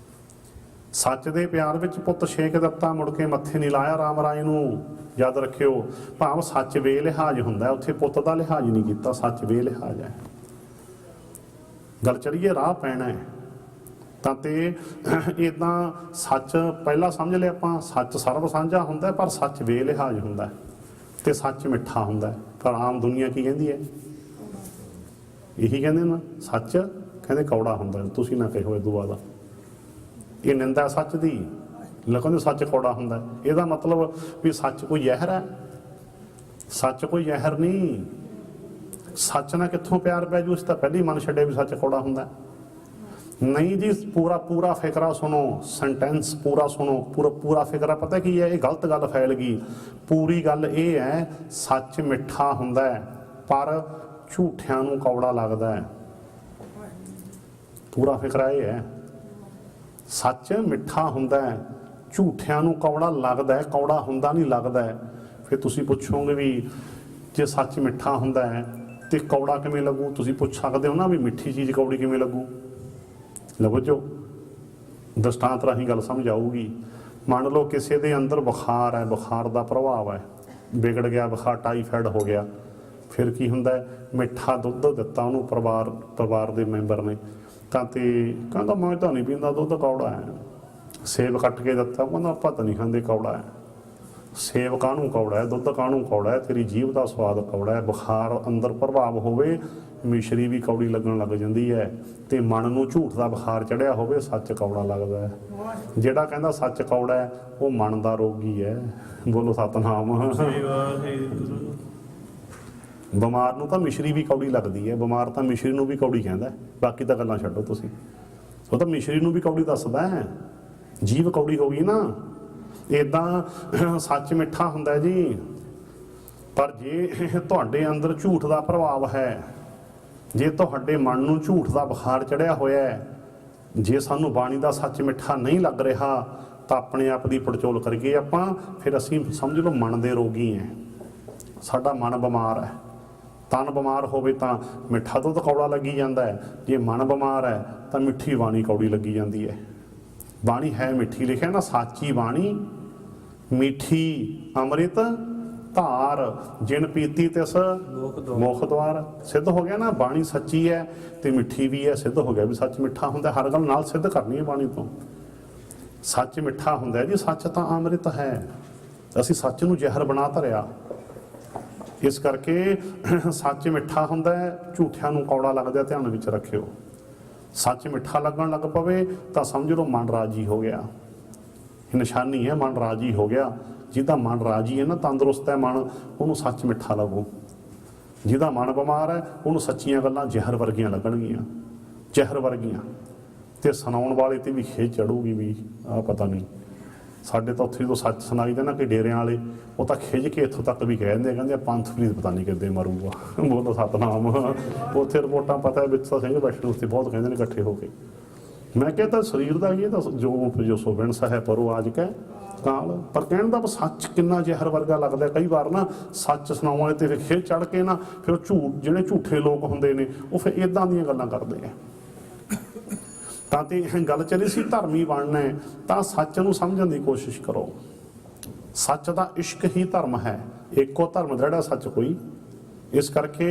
ਸੱਚ ਦੇ ਪਿਆਰ ਵਿੱਚ ਪੁੱਤ ਛੇਕ ਦਿੱਤਾ, ਮੁੜ ਕੇ ਮੱਥੇ ਨਹੀਂ ਲਾਇਆ ਰਾਮ ਰਾਏ ਨੂੰ। ਯਾਦ ਰੱਖਿਓ, ਭਾਵ ਸੱਚ ਬੇਲਿਹਾਜ਼ ਹੁੰਦਾ, ਉੱਥੇ ਪੁੱਤ ਦਾ ਲਿਹਾਜ਼ ਨਹੀਂ ਕੀਤਾ, ਸੱਚ ਬੇਲਿਹਾਜ਼ ਹੈ। ਗੱਲ ਚਲੀਏ ਰਾਹ ਪੈਣਾ ਹੈ ਤਾਂ ਤੇ ਇੱਦਾਂ ਸੱਚ ਪਹਿਲਾਂ ਸਮਝ ਲਿਆ ਆਪਾਂ, ਸੱਚ ਸਰਬ ਸਾਂਝਾ ਹੁੰਦਾ ਪਰ ਸੱਚ ਬੇਲਿਹਾਜ਼ ਹੁੰਦਾ ਤੇ ਸੱਚ ਮਿੱਠਾ ਹੁੰਦਾ। ਪਰ ਆਮ ਦੁਨੀਆ ਕੀ ਕਹਿੰਦੀ ਹੈ? ਇਹੀ ਕਹਿੰਦੇ ਨਾ, ਸੱਚ ਕਹਿੰਦੇ ਕੌੜਾ ਹੁੰਦਾ। ਤੁਸੀਂ ਨਾ ਕਹੋ ਇਹ ਦੁਆ ਦਾ, ਇਹ ਨਿੰਦਾ ਸੱਚ ਦੀ। ਕਹਿੰਦੇ ਸੱਚ ਕੌੜਾ ਹੁੰਦਾ, ਇਹਦਾ ਮਤਲਬ ਵੀ ਸੱਚ ਕੋਈ ਜ਼ਹਿਰ ਹੈ? ਸੱਚ ਕੋਈ ਜ਼ਹਿਰ ਨਹੀਂ। ਸੱਚ ਨਾਲ ਕਿੱਥੋਂ ਪਿਆਰ ਪੈ ਜੂ? ਇਸ ਤਾਂ ਪਹਿਲੀ ਮਨ ਛੱਡੇ ਵੀ ਸੱਚ ਕੌੜਾ ਹੁੰਦਾ। ਨਹੀਂ ਜੀ, ਪੂਰਾ ਫਿਕਰਾ ਸੁਣੋ, ਸੈਂਟੈਂਸ ਪੂਰਾ ਸੁਣੋ। ਪੂਰਾ ਫਿਕਰਾ ਪਤਾ ਕੀ ਹੈ? ਇਹ ਗਲਤ ਗੱਲ ਫੈਲ ਗਈ। ਪੂਰੀ ਗੱਲ ਇਹ ਹੈ, ਸੱਚ ਮਿੱਠਾ ਹੁੰਦਾ ਹੈ ਪਰ ਝੂਠਿਆਂ ਨੂੰ ਕੌੜਾ ਲੱਗਦਾ ਹੈ। ਪੂਰਾ ਫਿਕਰਾ ਇਹ ਹੈ, ਸੱਚ ਮਿੱਠਾ ਹੁੰਦਾ ਹੈ, ਝੂਠਿਆਂ ਨੂੰ ਕੌੜਾ ਲੱਗਦਾ ਹੈ। ਕੌੜਾ ਹੁੰਦਾ ਨਹੀਂ, ਲੱਗਦਾ ਹੈ। ਫਿਰ ਤੁਸੀਂ ਪੁੱਛੋਗੇ ਵੀ ਜੇ ਸੱਚ ਮਿੱਠਾ ਹੁੰਦਾ ਹੈ ਤੇ ਕੌੜਾ ਕਿਵੇਂ ਲੱਗੂ? ਤੁਸੀਂ ਪੁੱਛ ਸਕਦੇ ਹੋ ਨਾ ਵੀ ਮਿੱਠੀ ਚੀਜ਼ ਕੌੜੀ ਕਿਵੇਂ ਲੱਗੂ? ਲਵੋ ਜੋ ਦ੍ਰਿਸ਼ਟਾਂਤ ਰਾਹੀਂ ਗੱਲ ਸਮਝ ਆਊਗੀ। ਮੰਨ ਲਓ ਕਿਸੇ ਦੇ ਅੰਦਰ ਬੁਖਾਰ ਹੈ, ਬੁਖਾਰ ਦਾ ਪ੍ਰਭਾਵ ਹੈ, ਵਿਗੜ ਗਿਆ ਬੁਖਾਰ, ਟਾਈਫਾਇਡ ਹੋ ਗਿਆ। ਫਿਰ ਕੀ ਹੁੰਦਾ? ਮਿੱਠਾ ਦੁੱਧ ਦਿੱਤਾ ਉਹਨੂੰ ਪਰਿਵਾਰ ਦੇ ਮੈਂਬਰ ਨੇ, ਤਾਂ ਤੇ ਕਹਿੰਦਾ ਮੈਂ ਤਾਂ ਨਹੀਂ ਪੀਂਦਾ ਦੁੱਧ, ਕੌੜਾ ਹੈ। ਸੇਬ ਕੱਟ ਕੇ ਦਿੱਤਾ, ਕਹਿੰਦਾ ਆਪਾਂ ਤਾਂ ਨਹੀਂ ਖਾਂਦੇ, ਕੌੜਾ ਹੈ। ਸੇਬ ਕਾਹਨੂੰ ਕੌੜਾ ਹੈ? ਦੁੱਧ ਕਾਹਨੂੰ ਕੌੜਾ ਹੈ? ਤੇਰੀ ਜੀਭ ਦਾ ਸਵਾਦ ਕੌੜਾ ਹੈ। ਬੁਖਾਰ ਅੰਦਰ ਪ੍ਰਭਾਵ ਹੋਵੇ, ਮਿਸ਼ਰੀ ਵੀ ਕੌੜੀ ਲੱਗਣ ਲੱਗ ਜਾਂਦੀ ਹੈ। ਤੇ ਮਨ ਨੂੰ ਝੂਠ ਦਾ ਬੁਖਾਰ ਚੜਿਆ ਹੋਵੇ, ਸੱਚ ਕੌੜਾ ਲੱਗਦਾ ਹੈ। ਜਿਹੜਾ ਕਹਿੰਦਾ ਸੱਚ ਕੌੜਾ ਹੈ ਉਹ ਮਨ ਦਾ ਰੋਗੀ ਹੈ। ਬੋਲੋ ਸਤਿਨਾਮ। ਬਿਮਾਰ ਨੂੰ ਤਾਂ ਮਿਸ਼ਰੀ ਵੀ ਕੌੜੀ ਲੱਗਦੀ ਹੈ, ਬਿਮਾਰ ਤਾਂ ਮਿਸ਼ਰੀ ਨੂੰ ਵੀ ਕੌੜੀ ਕਹਿੰਦਾ। ਬਾਕੀ ਤਾਂ ਗੱਲਾਂ ਛੱਡੋ ਤੁਸੀਂ, ਉਹ ਤਾਂ ਮਿਸ਼ਰੀ ਨੂੰ ਵੀ ਕੌੜੀ ਦੱਸਦਾ ਹੈ। ਜੀਭ ਕੌੜੀ ਹੋ ਗਈ ਨਾ, इदां सच मिठा हुंदा जी, पर जे तुहाडे अंदर झूठ का प्रभाव है, जे तुहाडे मन नूं झूठ का बुखार चढ़िया होया है, जे सानू बाणी का सच मिठा नहीं लग रहा तो अपने आप की पड़चोल करिए आपां, फिर असीं समझ लो मन दे रोगी हैं, साडा मन बीमार है। तन बीमार होवे तां मिठा दुध कौड़ा लगी जाता है, जे मन बीमार है तो मिठी बाणी कौड़ी लगी जाती है। बाणी है मिठी, लिखिया ना साची बाणी मिठी अमृत धार, जिन पीती तिस मुख द्वार। सिद्ध हो गया ना, बाणी सच्ची है तो मिठी भी है, सिद्ध हो गया भी सच मिठा हुंदा। हर गल नाल सिद्ध करनी है बाणी तो, सच मिठा हुंदा जी, सच तो अमृत है। असीं सच नूं जहर बना धरिया, इस करके सच मिठा हुंदा है, झूठियां नूं कौड़ा लगदा, ध्यान विच रखियो। सच मिठा लगन लग पवे तो समझ लो मन राजी हो गया, निशानी है मन राजी हो गया। जिहदा मन राजी है ना, तंदुरुस्त है मन, उहनूं सच मिठा लगू। जिहदा मन बीमार है उहनूं सच्चियां गल्लां जहर वर्गियां लगणगीਆਂ, जहर वर्गियां, ते सुनाउण वाले ते भी खिज चढ़ूगी भी आ पता नहीं। साडे तो उत्थे जो सच सुनाई दे ना कि डेरियां वाले, वो तो खिज के इत्थों तक भी कह दिंदे, कहंदे पंथ प्रीत पता नहीं किद्दे मरूगा, बोलो सतनाम। उत्थे रिपोर्टां पता है विच सिंह बैठे उत्थे बहुत कहंदे ने इकट्ठे होके। मैं कहता शरीर का ये तो जो सो बिन सह परो आज कै काल, पर कहण दा सच किन्ना जहर वर्गा लगदा। कई बार ना सच सुनाउण वाले ते खिज चढ़ के ना फिर झूठ, जिहड़े झूठे लोग हुंदे ने वो फिर इदां दीयां गल्लां करदे आ। तां ते गल चली सी धर्मी बनना है तां सच नूं समझण दी कोशिश करो। सच दा इश्क ही धर्म है, एको धर्म दृढ़ सच कोई। इस करके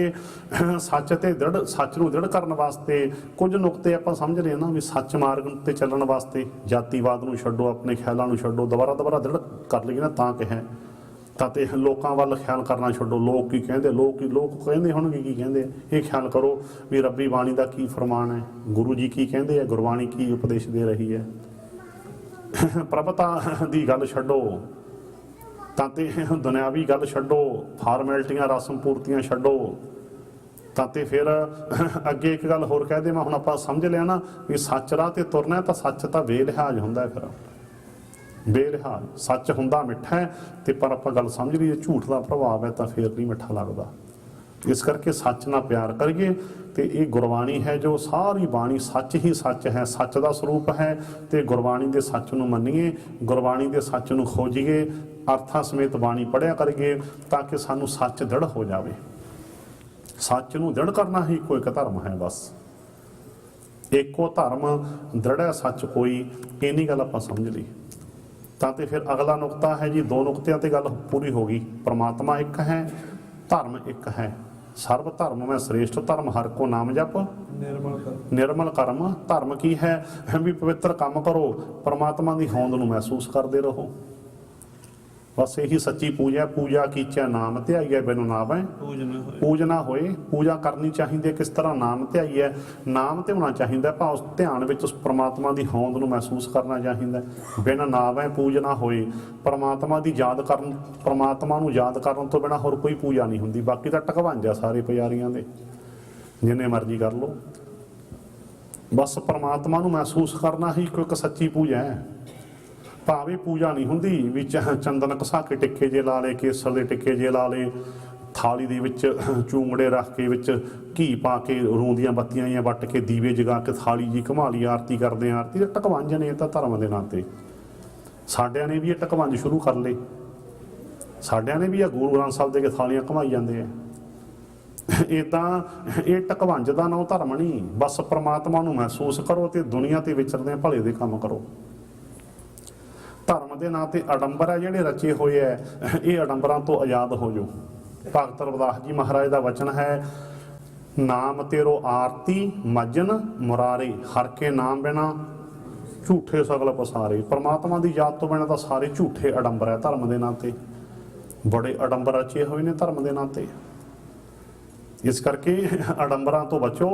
सच ते दृढ़, सच नूं दृढ़ करन वास्ते कुछ नुकते आपां समझ रहे ना भी सच मार्ग ते चलण वास्ते जातिवाद नूं छड्डो, अपने ख्यालां नूं छड्डो, दोबारा दृढ़ कर लईए ना तां कहे। तां ते लोकां वल ख्याल करना छड्डो, लोग की कहंदे, लोग कहंदे होणगे की कहंदे, ये ख्याल करो भी रब्बी बाणी दा की फरमान है, गुरु जी की कहंदे है, गुरबाणी की उपदेश दे रही है। प्रभता दी गल छड्डो, तां ते दुनियावी गल छड्डो, फार्मैलिटियां रसम पूर्तियां छड्डो। तां ते फिर अगे एक गल होर कह दे, मैं हुण आपां समझ लिया ना भी सच राह ते तुरना तां सच तां बेलिहाज हुंदा है। फिर बेलिहाज सच हुंदा मिठा है, ते पर आपां गल समझ लईए झूठ दा प्रभाव है तां फिर नहीं मिठा लगदा। इस करके सच नाल प्यार करिए। तो ये गुरबाणी है जो सारी बाणी सच ही सच है, सच का स्वरूप है। तो गुरबाणी के सच नूं मन्नीए, गुरबाणी के सच नूं खोजीए, अर्थां समेत बाणी पढ़िया करिए ताकि सानू सच दृढ़ हो जाए। सच नूं दृढ़ करना ही कोई एक धर्म है, बस एको धर्म दृढ़ है सच कोई। इन्नी गल आपां समझ ली तां ते फिर अगला नुकता है जी, दो नुकतियां ते गल पूरी हो गई। परमात्मा एक है, धर्म एक है। सर्व धर्म में श्रेष्ठ धर्म हर को नाम जप निर्मल कर्म। धर्म की है भी पवित्र काम करो, परमात्मा की होंद नूं महसूस करते रहो। बस यही सच्ची पूजा। पूजा कीचा नाम ध्याईए बिनु नावै पूजना होए। पूजा करनी चाहिए किस तरह, नाम ध्याईए, नाम ध्याना चाहिए भाव ध्यान में उस परमात्मा की होंद नूं महसूस करना चाहिए। बिन नावै पूजना होए, परमात्मा की याद करन, परमात्मा नूं याद करन तो बिना होर कोई पूजा नहीं हुंदी। बाकी तो ढकवांजा सारे पुजारियां दे, जिन्ने मर्जी कर लो। बस परमात्मा नूं महसूस करना ही कोई सच्ची पूजा है। भावें पूजा नहीं हुंदी भी चंदन घसा के टिक्के जे ला ले, केसर के टिक्के जे ला ले, थाली दे विच चूंगड़े रख के विच घी पा के रूंदियां बत्तियां जिहां वट के दीवे जगा के थाली जी घुमा ली, आरती करदे। आरती ते ढकवंज ने तां धर्म दे नाते। साडियां ने भी ये ढकवंज शुरू कर ले, साडियां ने भी आ गुरु ग्रंथ साहिब दे के थालियां घुमाई जांदे आ। इदां ये ढकवंज दा नाम धर्म नहीं। बस परमात्मा नूं महसूस करो ते दुनिया ते विचरदे भले दे काम करो। धर्म के नाम से अडंबर है जिहड़े रचे हुए है, ये अडंबरां तो आज़ाद हो जाओ। भगत रविदास जी महाराज का वचन है, नाम तेरो आरती मजन मुरारे, हर के नाम बिना झूठे सगल पसारे। परमात्मा की याद तो बिना तो सारे झूठे अडंबर है। धर्म के नाते बड़े अडंबर रचे हुए ने धर्म के नाते। इस करके अडंबरां तो बचो।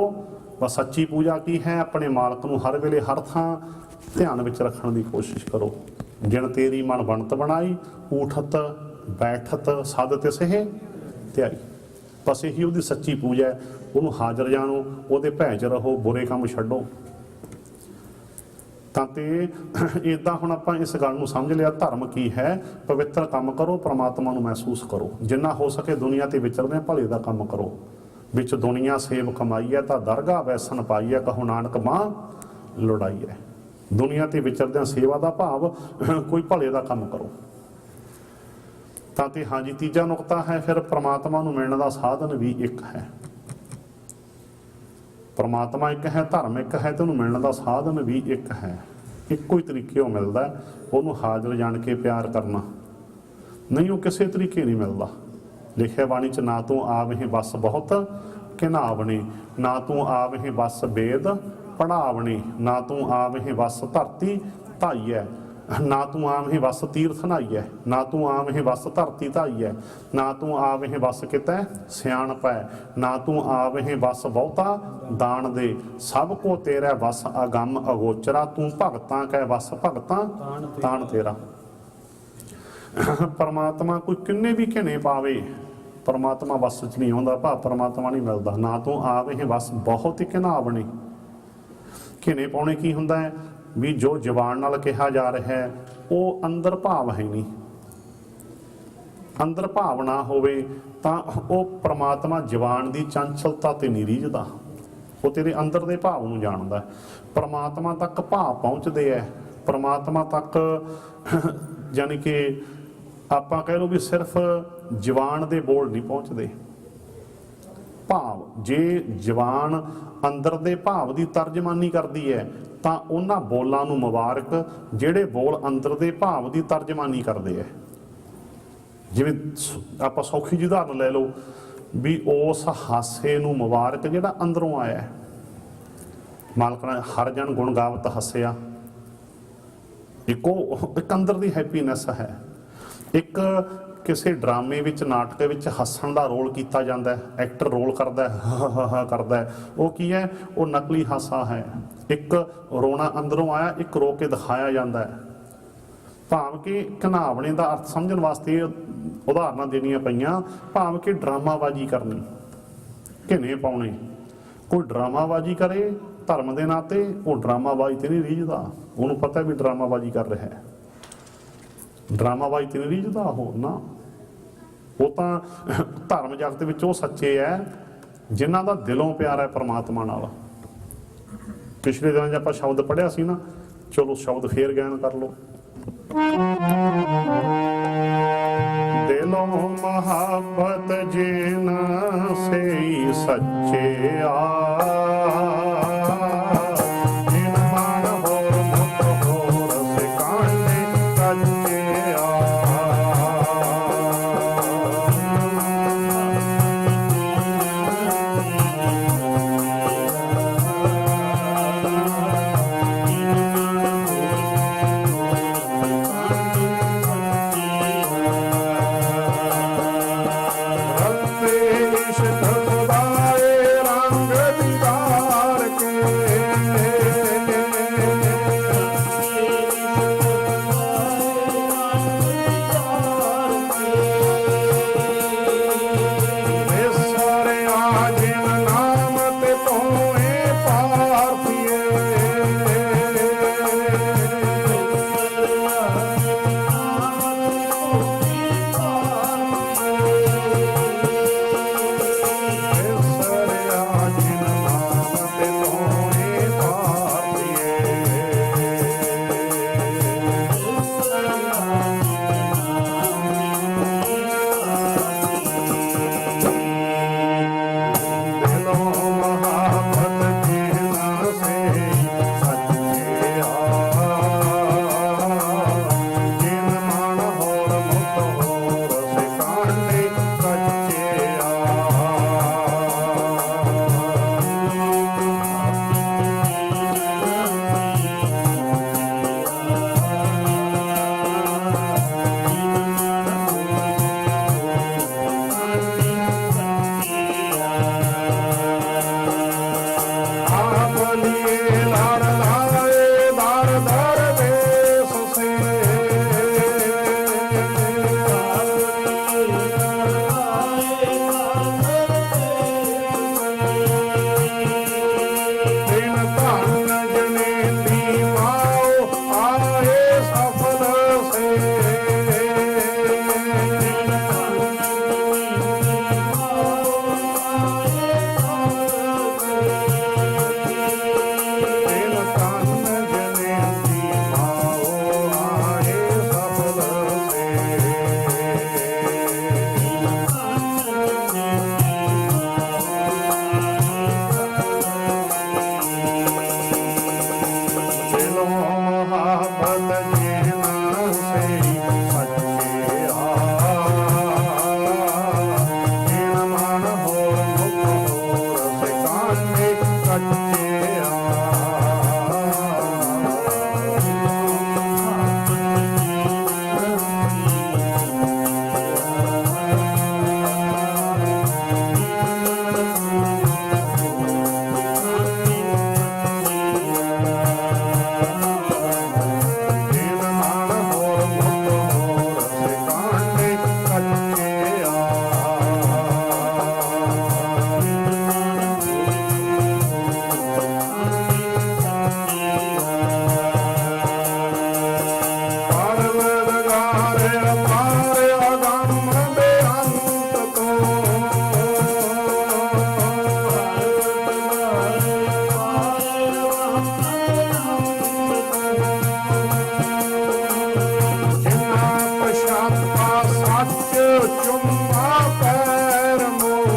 बस सच्ची पूजा की है, अपने मालक नूं हर वेले हर थां ध्यान विच रखण की कोशिश करो। जिन तेरी मन बनत बनाई, ऊठत बैठत सद तिसहे ध्याई। बस यही उसकी सच्ची पूजा है। उन्होंने हाजिर जानो, वो भैं च रहो, बुरे काम छड्डो। ਤਾਂ ਤੇ ਇਦਾਂ ਹੁਣ ਆਪਾਂ ਇਸ ਗੱਲ ਨੂੰ ਸਮਝ ਲਿਆ, ਧਰਮ ਕੀ ਹੈ? ਪਵਿੱਤਰ ਕੰਮ ਕਰੋ, ਪ੍ਰਮਾਤਮਾ ਨੂੰ ਮਹਿਸੂਸ ਕਰੋ, ਜਿੰਨਾ ਹੋ ਸਕੇ ਦੁਨੀਆ ਤੇ ਵਿਚਰਦੇ ਭਲੇ ਦਾ ਕੰਮ ਕਰੋ। ਵਿੱਚ ਦੁਨੀਆ ਸੇਵ ਕਮਾਈਐ ਤਾਂ ਦਰਗਾਹ ਵੈਸਣ ਪਾਈਐ, ਕਹੋ ਨਾਨਕ ਬਾਂਹ ਲੁੜਾਈਐ। ਦੁਨੀਆ ਤੇ ਵਿਚਰਦਿਆਂ ਸੇਵਾ ਦਾ ਭਾਵ ਕੋਈ ਭਲੇ ਦਾ ਕੰਮ ਕਰੋ। ਤਾਂ ਤੇ ਹਾਂਜੀ, ਤੀਜਾ ਨੁਕਤਾ ਹੈ ਫਿਰ ਪ੍ਰਮਾਤਮਾ ਨੂੰ ਮਿਲਣ ਦਾ ਸਾਧਨ ਵੀ ਇੱਕ ਹੈ। ਪਰਮਾਤਮਾ ਇੱਕ ਹੈ, ਧਰਮ ਇੱਕ ਹੈ, ਤੇ ਉਹਨੂੰ ਮਿਲਣ ਦਾ ਸਾਧਨ ਵੀ ਇੱਕ ਹੈ। ਇੱਕੋ ਹੀ ਤਰੀਕੇ ਉਹ ਮਿਲਦਾ, ਉਹਨੂੰ ਹਾਜ਼ਰ ਜਾਣ ਕੇ ਪਿਆਰ ਕਰਨਾ ਨਹੀਂ, ਉਹ ਕਿਸੇ ਤਰੀਕੇ ਨਹੀਂ ਮਿਲਦਾ। ਲਿਖਿਆ ਬਾਣੀ 'ਚ, ਨਾ ਤੂੰ ਆਵਹਿ ਬਸ ਬਹੁਤ ਘਿਨਾਵਣੀ, ਨਾ ਤੂੰ ਆਵਹਿ ਬਸ ਵੇਦ ਪੜ੍ਹਾਵਣੀ, ਨਾ ਤੂੰ ਆਵਹਿ ਬਸ ਧਰਤੀ ਧਾਈਐ, ਨਾ ਤੂੰ ਆਵਹਿ ਬਸ ਤੀਰਥ ਨਹਾਈਐ, ਨਾ ਤੂੰ ਆਵਹਿ ਬਸ ਧਰਤੀ ਧਾਈਐ, ਨਾ ਤੂੰ ਆਵਹਿ ਬਸ ਕਿਤੈ ਸਿਆਣਪ ਹੈ, ਨਾ ਤੂੰ ਆਵਹਿ ਬਸ ਬਹੁਤਾ ਦਾਨ ਦੇ, ਸਭ ਕੋ ਤੇਰਾ ਬਸ ਅਗੰਮ ਅਗੋਚਰਾ, ਤੂੰ ਭਗਤਾਂ ਕੈ ਬਸ ਭਗਤਾਂ ਤਾਣ ਤੇਰਾ। ਪਰਮਾਤਮਾ ਕੋਈ ਕਿੰਨੇ ਵੀ ਘਿਣੇ ਪਾਵੇ, ਪਰਮਾਤਮਾ ਬਸ 'ਚ ਨਹੀਂ ਆਉਂਦਾ, ਭਾਵ ਪਰਮਾਤਮਾ ਨਹੀਂ ਮਿਲਦਾ। ਨਾ ਤੂੰ ਆਵਹਿ ਬਸ ਬਹੁਤ ਹੀ ਘਿਨਾਵਣੀ। ਘਿਣੇ ਪਾਉਣੇ ਕੀ ਹੁੰਦਾ ਹੈ? ਵੀ ਜੋ ਜ਼ਬਾਨ ਨਾਲ ਕਿਹਾ ਜਾ ਰਿਹਾ ਹੈ ਉਹ ਅੰਦਰ ਭਾਵ ਹੈ ਨਹੀਂ। ਅੰਦਰ ਭਾਵ ਨਾ ਹੋਵੇ ਤਾਂ ਉਹ ਪ੍ਰਮਾਤਮਾ ਜ਼ਬਾਨ ਦੀ ਚੰਚਲਤਾ ਤੇ ਨਹੀਂ ਰੀਝਦਾ, ਉਹ ਤੇਰੇ ਅੰਦਰ ਦੇ ਭਾਵ ਨੂੰ ਜਾਣਦਾ। ਪ੍ਰਮਾਤਮਾ ਤੱਕ ਭਾਵ ਪਹੁੰਚਦੇ ਹੈ, ਪ੍ਰਮਾਤਮਾ ਤੱਕ ਯਾਨੀ ਕਿ ਆਪਾਂ ਕਹਿ ਲਓ ਵੀ ਸਿਰਫ ਜ਼ਬਾਨ ਦੇ ਬੋਲ ਨਹੀਂ ਪਹੁੰਚਦੇ। ਭਾਵ ਜੇ ਜ਼ਬਾਨ ਅੰਦਰ ਦੇ ਭਾਵ ਦੀ ਤਰਜਮਾਨੀ ਕਰਦੀ ਹੈ ਤਾਂ ਉਹਨਾਂ ਬੋਲਾਂ ਨੂੰ ਮੁਬਾਰਕ ਜਿਹੜੇ ਬੋਲ ਅੰਦਰ ਦੇ ਭਾਵ ਦੀ ਤਰਜਮਾਨੀ ਕਰਦੇ ਹੈ। ਜਿਵੇਂ ਆਪਾਂ ਸੌਖੀ ਜਿਹੀ ਉਦਾਹਰਨ ਲੈ ਲਓ ਵੀ ਉਸ ਹਾਸੇ ਨੂੰ ਮੁਬਾਰਕ ਜਿਹੜਾ ਅੰਦਰੋਂ ਆਇਆ। ਮਾਲਕ ਨੇ ਹਰ ਜਨ ਗੁਣ ਗਾਵਤ ਹੱਸਿਆ, ਇੱਕ ਅੰਦਰ ਦੀ ਹੈਪੀਨੈਸ ਹੈ। ਇੱਕ ਕਿਸੇ ਡਰਾਮੇ ਵਿੱਚ, ਨਾਟਕ ਵਿੱਚ ਹੱਸਣ ਦਾ ਰੋਲ ਕੀਤਾ ਜਾਂਦਾ ਹੈ, ਐਕਟਰ ਰੋਲ ਕਰਦਾ ਹੈ, ਕਰਦਾ ਹੈ, ਉਹ ਕੀ ਹੈ? ਉਹ ਨਕਲੀ ਹਾਸਾ ਹੈ। ਇੱਕ ਰੋਣਾ ਅੰਦਰੋਂ ਆਇਆ, ਇੱਕ ਰੋ ਕੇ ਦਿਖਾਇਆ ਜਾਂਦਾ ਹੈ। ਭਾਵ ਕਿ ਘਿਨਾਵਣੇ ਦਾ ਅਰਥ ਸਮਝਣ ਵਾਸਤੇ ਉਦਾਹਰਨਾਂ ਦੇਣੀਆਂ ਪਈਆਂ। ਭਾਵ ਕਿ ਡਰਾਮਾਬਾਜ਼ੀ ਕਰਨੀ, ਘਿਨੇ ਪਾਉਣੇ। ਕੋਈ ਡਰਾਮਾਬਾਜ਼ੀ ਕਰੇ ਧਰਮ ਦੇ ਨਾਂ ਤੇ, ਉਹ ਡਰਾਮਾਬਾਜ਼ੀ ਤੇ ਨਹੀਂ ਰੀਝਦਾ, ਉਹਨੂੰ ਪਤਾ ਵੀ ਡਰਾਮਾਬਾਜ਼ੀ ਕਰ ਰਿਹਾ ਹੈ। ਡਰਾਮਾਬਾਜ਼ੀ ਤੇ ਨਹੀਂ ਰੀਝਦਾ ਉਹ ਨਾ, ਉਹ ਤਾਂ ਧਰਮ ਜਗਤ ਵਿੱਚ ਉਹ ਸੱਚੇ ਹੈ ਜਿਨ੍ਹਾਂ ਦਾ ਦਿਲੋਂ ਪਿਆਰ ਹੈ ਪਰਮਾਤਮਾ ਨਾਲ। ਪਿਛਲੇ ਦਿਨਾਂ 'ਚ ਆਪਾਂ ਸ਼ਬਦ ਪੜ੍ਹਿਆ ਸੀ ਨਾ, ਚਲੋ ਸ਼ਬਦ ਫੇਰ ਗਿਆਨ ਕਰ ਲਓ। ਦਿਲੋਂ ਮੁਹੱਬਤ ਜਿਨ ਸੇ ਸੱਚੇ ਆ, ਪਾਰ ਅਗੰਮ ਬੇਅੰਤ ਤੂੰ, ਜਿਨ੍ਹਾਂ ਪਛਾਤਾ ਸੱਚ ਚੁੰਮਾ ਪੈਰ ਮੋਹ,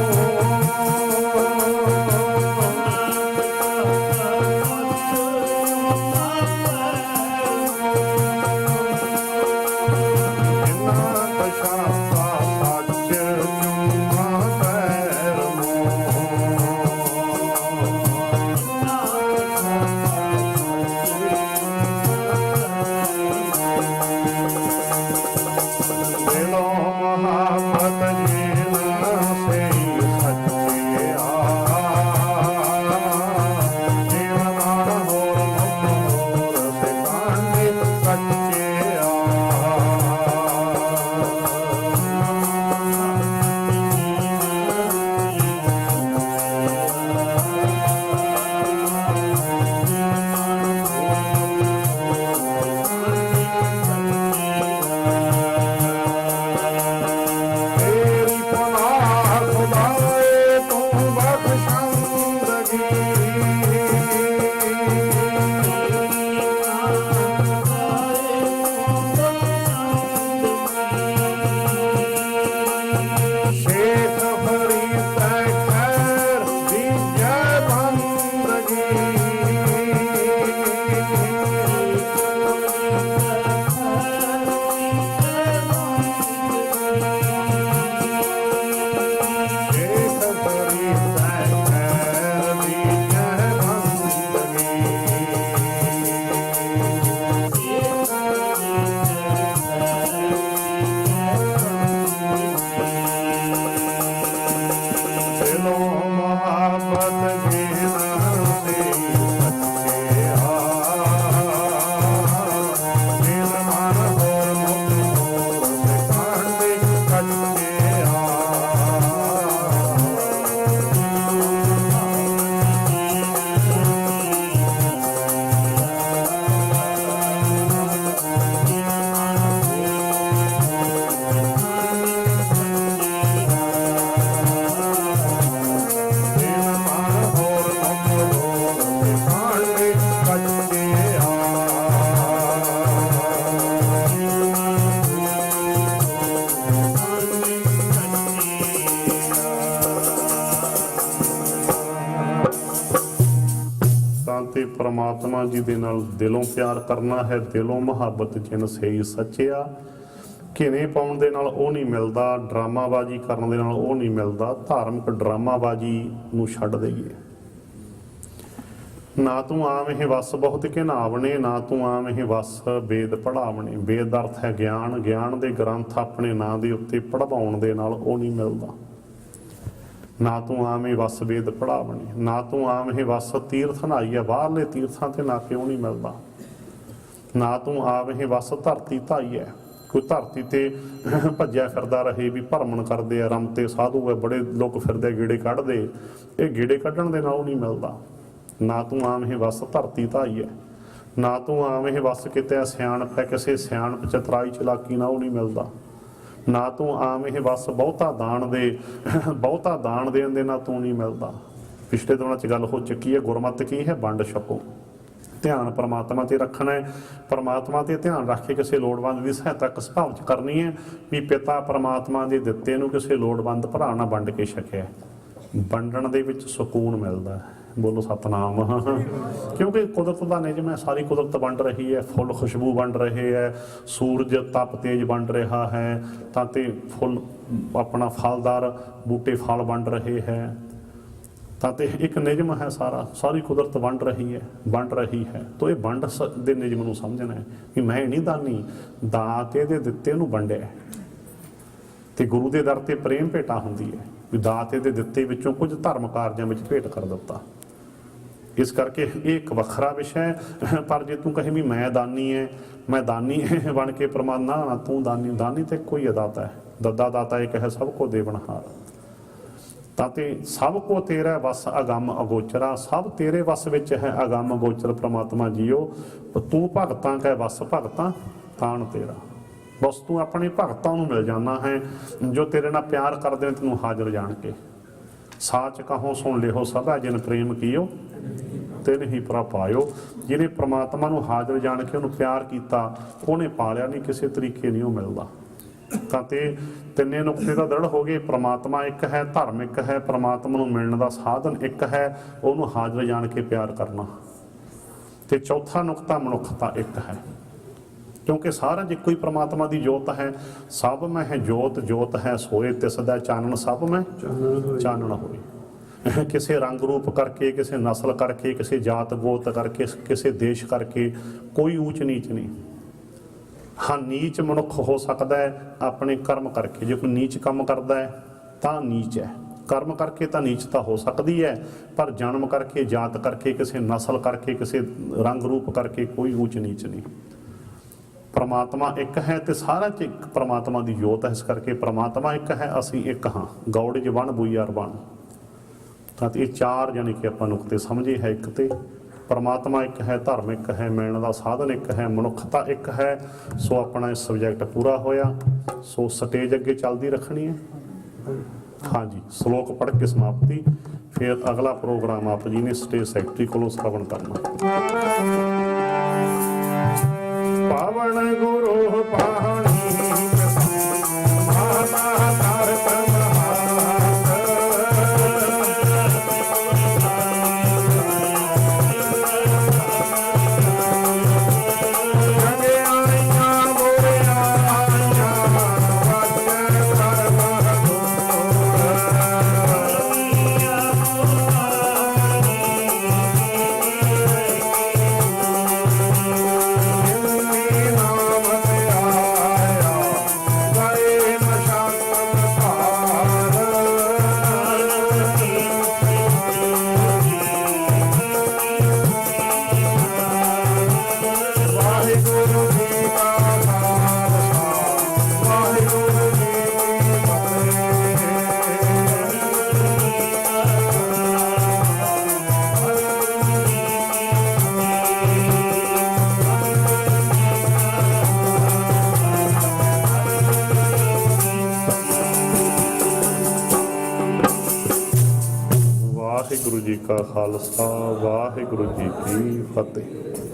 ਤੇ ਪ੍ਰਮਾਤਮਾ ਜੀ ਦੇ ਨਾਲ ਦਿਲੋਂ ਪਿਆਰ ਕਰਨਾ ਹੈ। ਦਿਲੋਂ ਮੁਹੱਬਤ ਜਿਨ ਸਹੀ ਸੱਚਿਆ। ਘਿਨੇ ਪਾਉਣ ਦੇ ਨਾਲ ਉਹ ਨਹੀਂ ਮਿਲਦਾ, ਡਰਾਮਾਬਾਜੀ ਕਰਨ ਦੇ ਨਾਲ ਉਹ ਨਹੀਂ ਮਿਲਦਾ। ਧਾਰਮਿਕ ਡਰਾਮਾਬਾਜੀ ਨੂੰ ਛੱਡ ਦੇਈਏ। ਨਾ ਤੂੰ ਆਮ ਇਹ ਵਸ ਬਹੁਤ ਘਿਨਾਵਣੇ, ਨਾ ਤੂੰ ਆਮ ਇਹ ਵਸ ਵੇਦ ਪੜ੍ਹਾਵਣੇ। ਵੇਦ ਦਾ ਅਰਥ ਹੈ ਗਿਆਨ। ਗਿਆਨ ਦੇ ਗ੍ਰੰਥ ਆਪਣੇ ਨਾਂ ਦੇ ਉੱਤੇ ਪੜ੍ਹਾਉਣ ਦੇ ਨਾਲ ਉਹ ਨਹੀਂ ਮਿਲਦਾ। ਨਾ ਤੂੰ ਆਮ ਇਹ ਵਸ ਵੇਦ ਪੜ੍ਹਾਵਣੇ, ਨਾ ਤੂੰ ਆਮ ਇਹ ਵਸ ਤੀਰਥ ਨਹਾਈ ਹੈ। ਬਾਹਰਲੇ ਤੀਰਥਾਂ ਤੇ ਨਾ ਕੇ ਉਹ ਨਹੀਂ ਮਿਲਦਾ। ਨਾ ਤੂੰ ਆਮ ਇਹ ਵਸ ਧਰਤੀ ਧਾਈ ਹੈ। ਕੋਈ ਧਰਤੀ ਤੇ ਭੱਜਿਆ ਫਿਰਦਾ ਰਹੇ ਵੀ ਭਰਮਣ ਕਰਦੇ ਆ, ਰਮ ਤੇ ਸਾਧੂ ਹੈ, ਬੜੇ ਲੋਕ ਫਿਰਦੇ ਗੇੜੇ ਕੱਢਦੇ। ਇਹ ਗੇੜੇ ਕੱਢਣ ਦੇ ਨਾਲ ਉਹ ਨਹੀਂ ਮਿਲਦਾ। ਨਾ ਤੂੰ ਆਮ ਇਹ ਵਸ ਧਰਤੀ ਧਾਈ ਹੈ। ਨਾ ਤੂੰ ਆਮ ਇਹ ਵਸ ਕਿਤੇ ਸਿਆਣਪ ਹੈ, ਕਿਸੇ ਸਿਆਣਪ ਚਤਰਾਈ ਚਲਾਕੀ ਨਾਲ ਉਹ ਨਹੀਂ ਮਿਲਦਾ। ਨਾ ਤੂੰ ਆਮ ਇਹ ਵਸ ਬਹੁਤਾ ਦਾਨ ਦੇਣ ਦੇ ਨਾਲ ਤੂੰ ਨਹੀਂ ਮਿਲਦਾ। ਪਿਛਲੇ ਦਿਨਾਂ 'ਚ ਗੱਲ ਹੋ ਚੁੱਕੀ ਹੈ। ਗੁਰਮਤਿ ਕੀ ਹੈ? ਵੰਡ ਛਕੋ। ਧਿਆਨ ਪਰਮਾਤਮਾ ਤੇ ਰੱਖਣਾ ਹੈ। ਪਰਮਾਤਮਾ ਤੇ ਧਿਆਨ ਰੱਖ ਕੇ ਕਿਸੇ ਲੋੜਵੰਦ ਦੀ ਸਹਾਇਤਾ ਕਿਸ ਭਾਵ 'ਚ ਕਰਨੀ ਹੈ ਵੀ ਪਿਤਾ ਪਰਮਾਤਮਾ ਦੇ ਦਿੱਤੇ ਨੂੰ ਕਿਸੇ ਲੋੜਵੰਦ ਭਰਾ ਨਾਲ ਵੰਡ ਕੇ ਛਕਿਆ। ਵੰਡਣ ਦੇ ਵਿੱਚ ਸਕੂਨ ਮਿਲਦਾ ਹੈ। ਬੋਲੋ ਸਤਨਾਮ। ਕਿਉਂਕਿ ਕੁਦਰਤ ਦਾ ਨਿਯਮ ਹੈ। ਸਾਰੀ ਕੁਦਰਤ ਵੰਡ ਰਹੀ ਹੈ। ਫੁੱਲ ਖੁਸ਼ਬੂ ਵੰਡ ਰਹੇ ਹੈ, ਸੂਰਜ ਤਪ ਤੇਜ ਵੰਡ ਰਿਹਾ ਹੈ, ਤਾਂ ਤੇ ਫੁੱਲ ਆਪਣਾ ਫਲਦਾਰ ਬੂਟੇ ਫਲ ਵੰਡ ਰਹੇ ਹੈ। ਤਾਂ ਤੇ ਇੱਕ ਨਿਯਮ ਹੈ। ਸਾਰੀ ਕੁਦਰਤ ਵੰਡ ਰਹੀ ਹੈ। ਤਾਂ ਇਹ ਵੰਡ ਦੇ ਨਿਯਮ ਨੂੰ ਸਮਝਣਾ ਹੈ ਕਿ ਮੈਂ ਨਹੀਂ ਦਾਨੀ, ਦਾਤੇ ਦੇ ਦਿੱਤੇ ਨੂੰ ਵੰਡਿਆ। ਤੇ ਗੁਰੂ ਦੇ ਦਰ ਤੇ ਪ੍ਰੇਮ ਭੇਟਾ ਹੁੰਦੀ ਹੈ ਵੀ ਦਾਤੇ ਦੇ ਦਿੱਤੇ ਵਿੱਚੋਂ ਕੁਝ ਧਰਮ ਕਾਰਜਾਂ ਵਿੱਚ ਭੇਟ ਕਰ ਦਿੱਤਾ। ਇਸ ਕਰਕੇ ਇਹ ਇੱਕ ਵੱਖਰਾ ਵਿਸ਼ਾ ਹੈ। ਪਰ ਜੇ ਤੂੰ ਕਹੇ ਵੀ ਮੈਂ ਦਾਨੀ ਬਣ ਕੇ ਪਰਮਾਤਮਾ, ਨਾ ਤੂੰ ਦਾਨੀ ਤੇ ਕੋਈ ਦਾਤਾ ਹੈ। ਦੱਦਾ ਦਾਤਾ ਇਹ ਕਹੇ ਸਭ ਕੋ ਦੇਵਨਹਾਰ। ਤਾਂ ਤੇ ਸਭ ਕੋ ਤੇਰਾ ਵਸ ਅਗੰਮ ਅਗੋਚਰਾ। ਸਭ ਤੇਰੇ ਵਸ ਵਿੱਚ ਹੈ ਅਗੰਮ ਅਗੋਚਰ। ਪ੍ਰਮਾਤਮਾ ਜੀਓ ਤੂੰ ਭਗਤਾਂ ਕੈ ਵਸ ਭਗਤਾਂ ਤਾਣ ਤੇਰਾ। ਬਸ ਤੂੰ ਆਪਣੇ ਭਗਤਾਂ ਨੂੰ ਮਿਲ ਜਾਣਾ ਹੈ ਜੋ ਤੇਰੇ ਨਾਲ ਪਿਆਰ ਕਰਦੇ ਨੇ, ਤੈਨੂੰ ਹਾਜ਼ਰ ਜਾਣ ਕੇ। ਸਾਚ ਕਹੋ ਸੁਣ ਲਿਓ ਸਭਾ ਜਿਨ ਪ੍ਰੇਮ ਕੀਓ ਤਿਨ ਹੀ ਪ੍ਰਭ ਆਇਓ। ਜਿਹਨੇ ਪ੍ਰਮਾਤਮਾ ਨੂੰ ਹਾਜ਼ਰ ਜਾਣ ਕੇ ਉਹਨੂੰ ਪਿਆਰ ਕੀਤਾ, ਉਹਨੇ ਪਾਲਿਆ ਨਹੀਂ, ਕਿਸੇ ਤਰੀਕੇ ਨਹੀਂ ਉਹ ਮਿਲਦਾ। ਤਾਂ ਤੇ ਤਿੰਨੇ ਨੁਕਤੇ ਤਾਂ ਦ੍ਰਿੜ ਹੋ ਗਏ। ਪ੍ਰਮਾਤਮਾ ਇੱਕ ਹੈ, ਧਰਮ ਇੱਕ ਹੈ, ਪ੍ਰਮਾਤਮਾ ਨੂੰ ਮਿਲਣ ਦਾ ਸਾਧਨ ਇੱਕ ਹੈ, ਉਹਨੂੰ ਹਾਜ਼ਰ ਜਾਣ ਕੇ ਪਿਆਰ ਕਰਨਾ। ਤੇ ਚੌਥਾ ਨੁਕਤਾ ਮਨੁੱਖਤਾ ਇੱਕ ਹੈ, ਕਿਉਂਕਿ ਸਾਰਾ ਜੇ ਕੋਈ ਪ੍ਰਮਾਤਮਾ ਦੀ ਜੋਤ ਹੈ। ਸਭ ਮੈਂ ਹੈ ਜੋਤ, ਜੋਤ ਹੈ ਸੋਏ ਤਿਸ ਦਾ ਚਾਨਣ, ਸਭ ਮੈਂ ਚਾਨਣ ਹੋਏ। ਕਿਸੇ ਰੰਗ ਰੂਪ ਕਰਕੇ, ਕਿਸੇ ਨਸਲ ਕਰਕੇ, ਕਿਸੇ ਜਾਤ ਗੋਤ ਕਰਕੇ, ਕਿਸੇ ਦੇਸ਼ ਕਰਕੇ ਕੋਈ ਊਚ ਨੀਚ ਨਹੀਂ। ਹਾਂ, ਨੀਚ ਮਨੁੱਖ ਹੋ ਸਕਦਾ ਹੈ ਆਪਣੇ ਕਰਮ ਕਰਕੇ। ਜੇ ਕੋਈ ਨੀਚ ਕੰਮ ਕਰਦਾ ਹੈ ਤਾਂ ਨੀਚ ਹੈ, ਕਰਮ ਕਰਕੇ ਤਾਂ ਨੀਚਤਾ ਹੋ ਸਕਦੀ ਹੈ, ਪਰ ਜਨਮ ਕਰਕੇ, ਜਾਤ ਕਰਕੇ, ਕਿਸੇ ਨਸਲ ਕਰਕੇ, ਕਿਸੇ ਰੰਗ ਰੂਪ ਕਰਕੇ ਕੋਈ ਊਚ ਨੀਚ ਨਹੀਂ। ਪ੍ਰਮਾਤਮਾ ਇੱਕ ਹੈ ਤੇ ਸਾਰਾ 'ਚ ਇੱਕ ਪ੍ਰਮਾਤਮਾ ਦੀ ਜੋਤ ਹੈ। ਇਸ ਕਰਕੇ ਪ੍ਰਮਾਤਮਾ ਇੱਕ ਹੈ, ਅਸੀਂ ਇੱਕ ਹਾਂ। ਗੌੜ ਜ ਵਣ ਬੂਈਆਰ ਬਣ। ਤਾਂ ਇਹ ਚਾਰ ਯਾਨੀ ਕਿ ਆਪਾਂ ਨੁਕਤੇ ਸਮਝੇ ਹੈ। ਇੱਕ ਤੇ ਪ੍ਰਮਾਤਮਾ ਇੱਕ ਹੈ, ਧਰਮ ਇੱਕ ਹੈ, ਮਿਲਣ ਦਾ ਸਾਧਨ ਇੱਕ ਹੈ, ਮਨੁੱਖਤਾ ਇੱਕ ਹੈ। ਸੋ ਆਪਣਾ ਇਹ ਸਬਜੈਕਟ ਪੂਰਾ ਹੋਇਆ। ਸੋ ਸਟੇਜ ਅੱਗੇ ਚੱਲਦੀ ਰੱਖਣੀ ਹੈ। ਹਾਂਜੀ, ਸ਼ਲੋਕ ਪੜ੍ਹ ਕੇ ਸਮਾਪਤੀ। ਫਿਰ ਅਗਲਾ ਪ੍ਰੋਗਰਾਮ ਆਪ ਜੀ ਨੇ ਸਟੇਜ ਸੈਕਟਰੀ ਕੋਲੋਂ ਸ਼ਰਵਣ ਕਰਨਾ। ਪਾਵਨ ਗੁਰੂ ਪਾਣੀ ਮਾਤਾ ਧਰਤ ਵਾਹਿਗੁਰੂ ਜੀ ਕਾ ਖਾਲਸਾ, ਵਾਹਿਗੁਰੂ ਜੀ ਕੀ ਫਤਿਹ।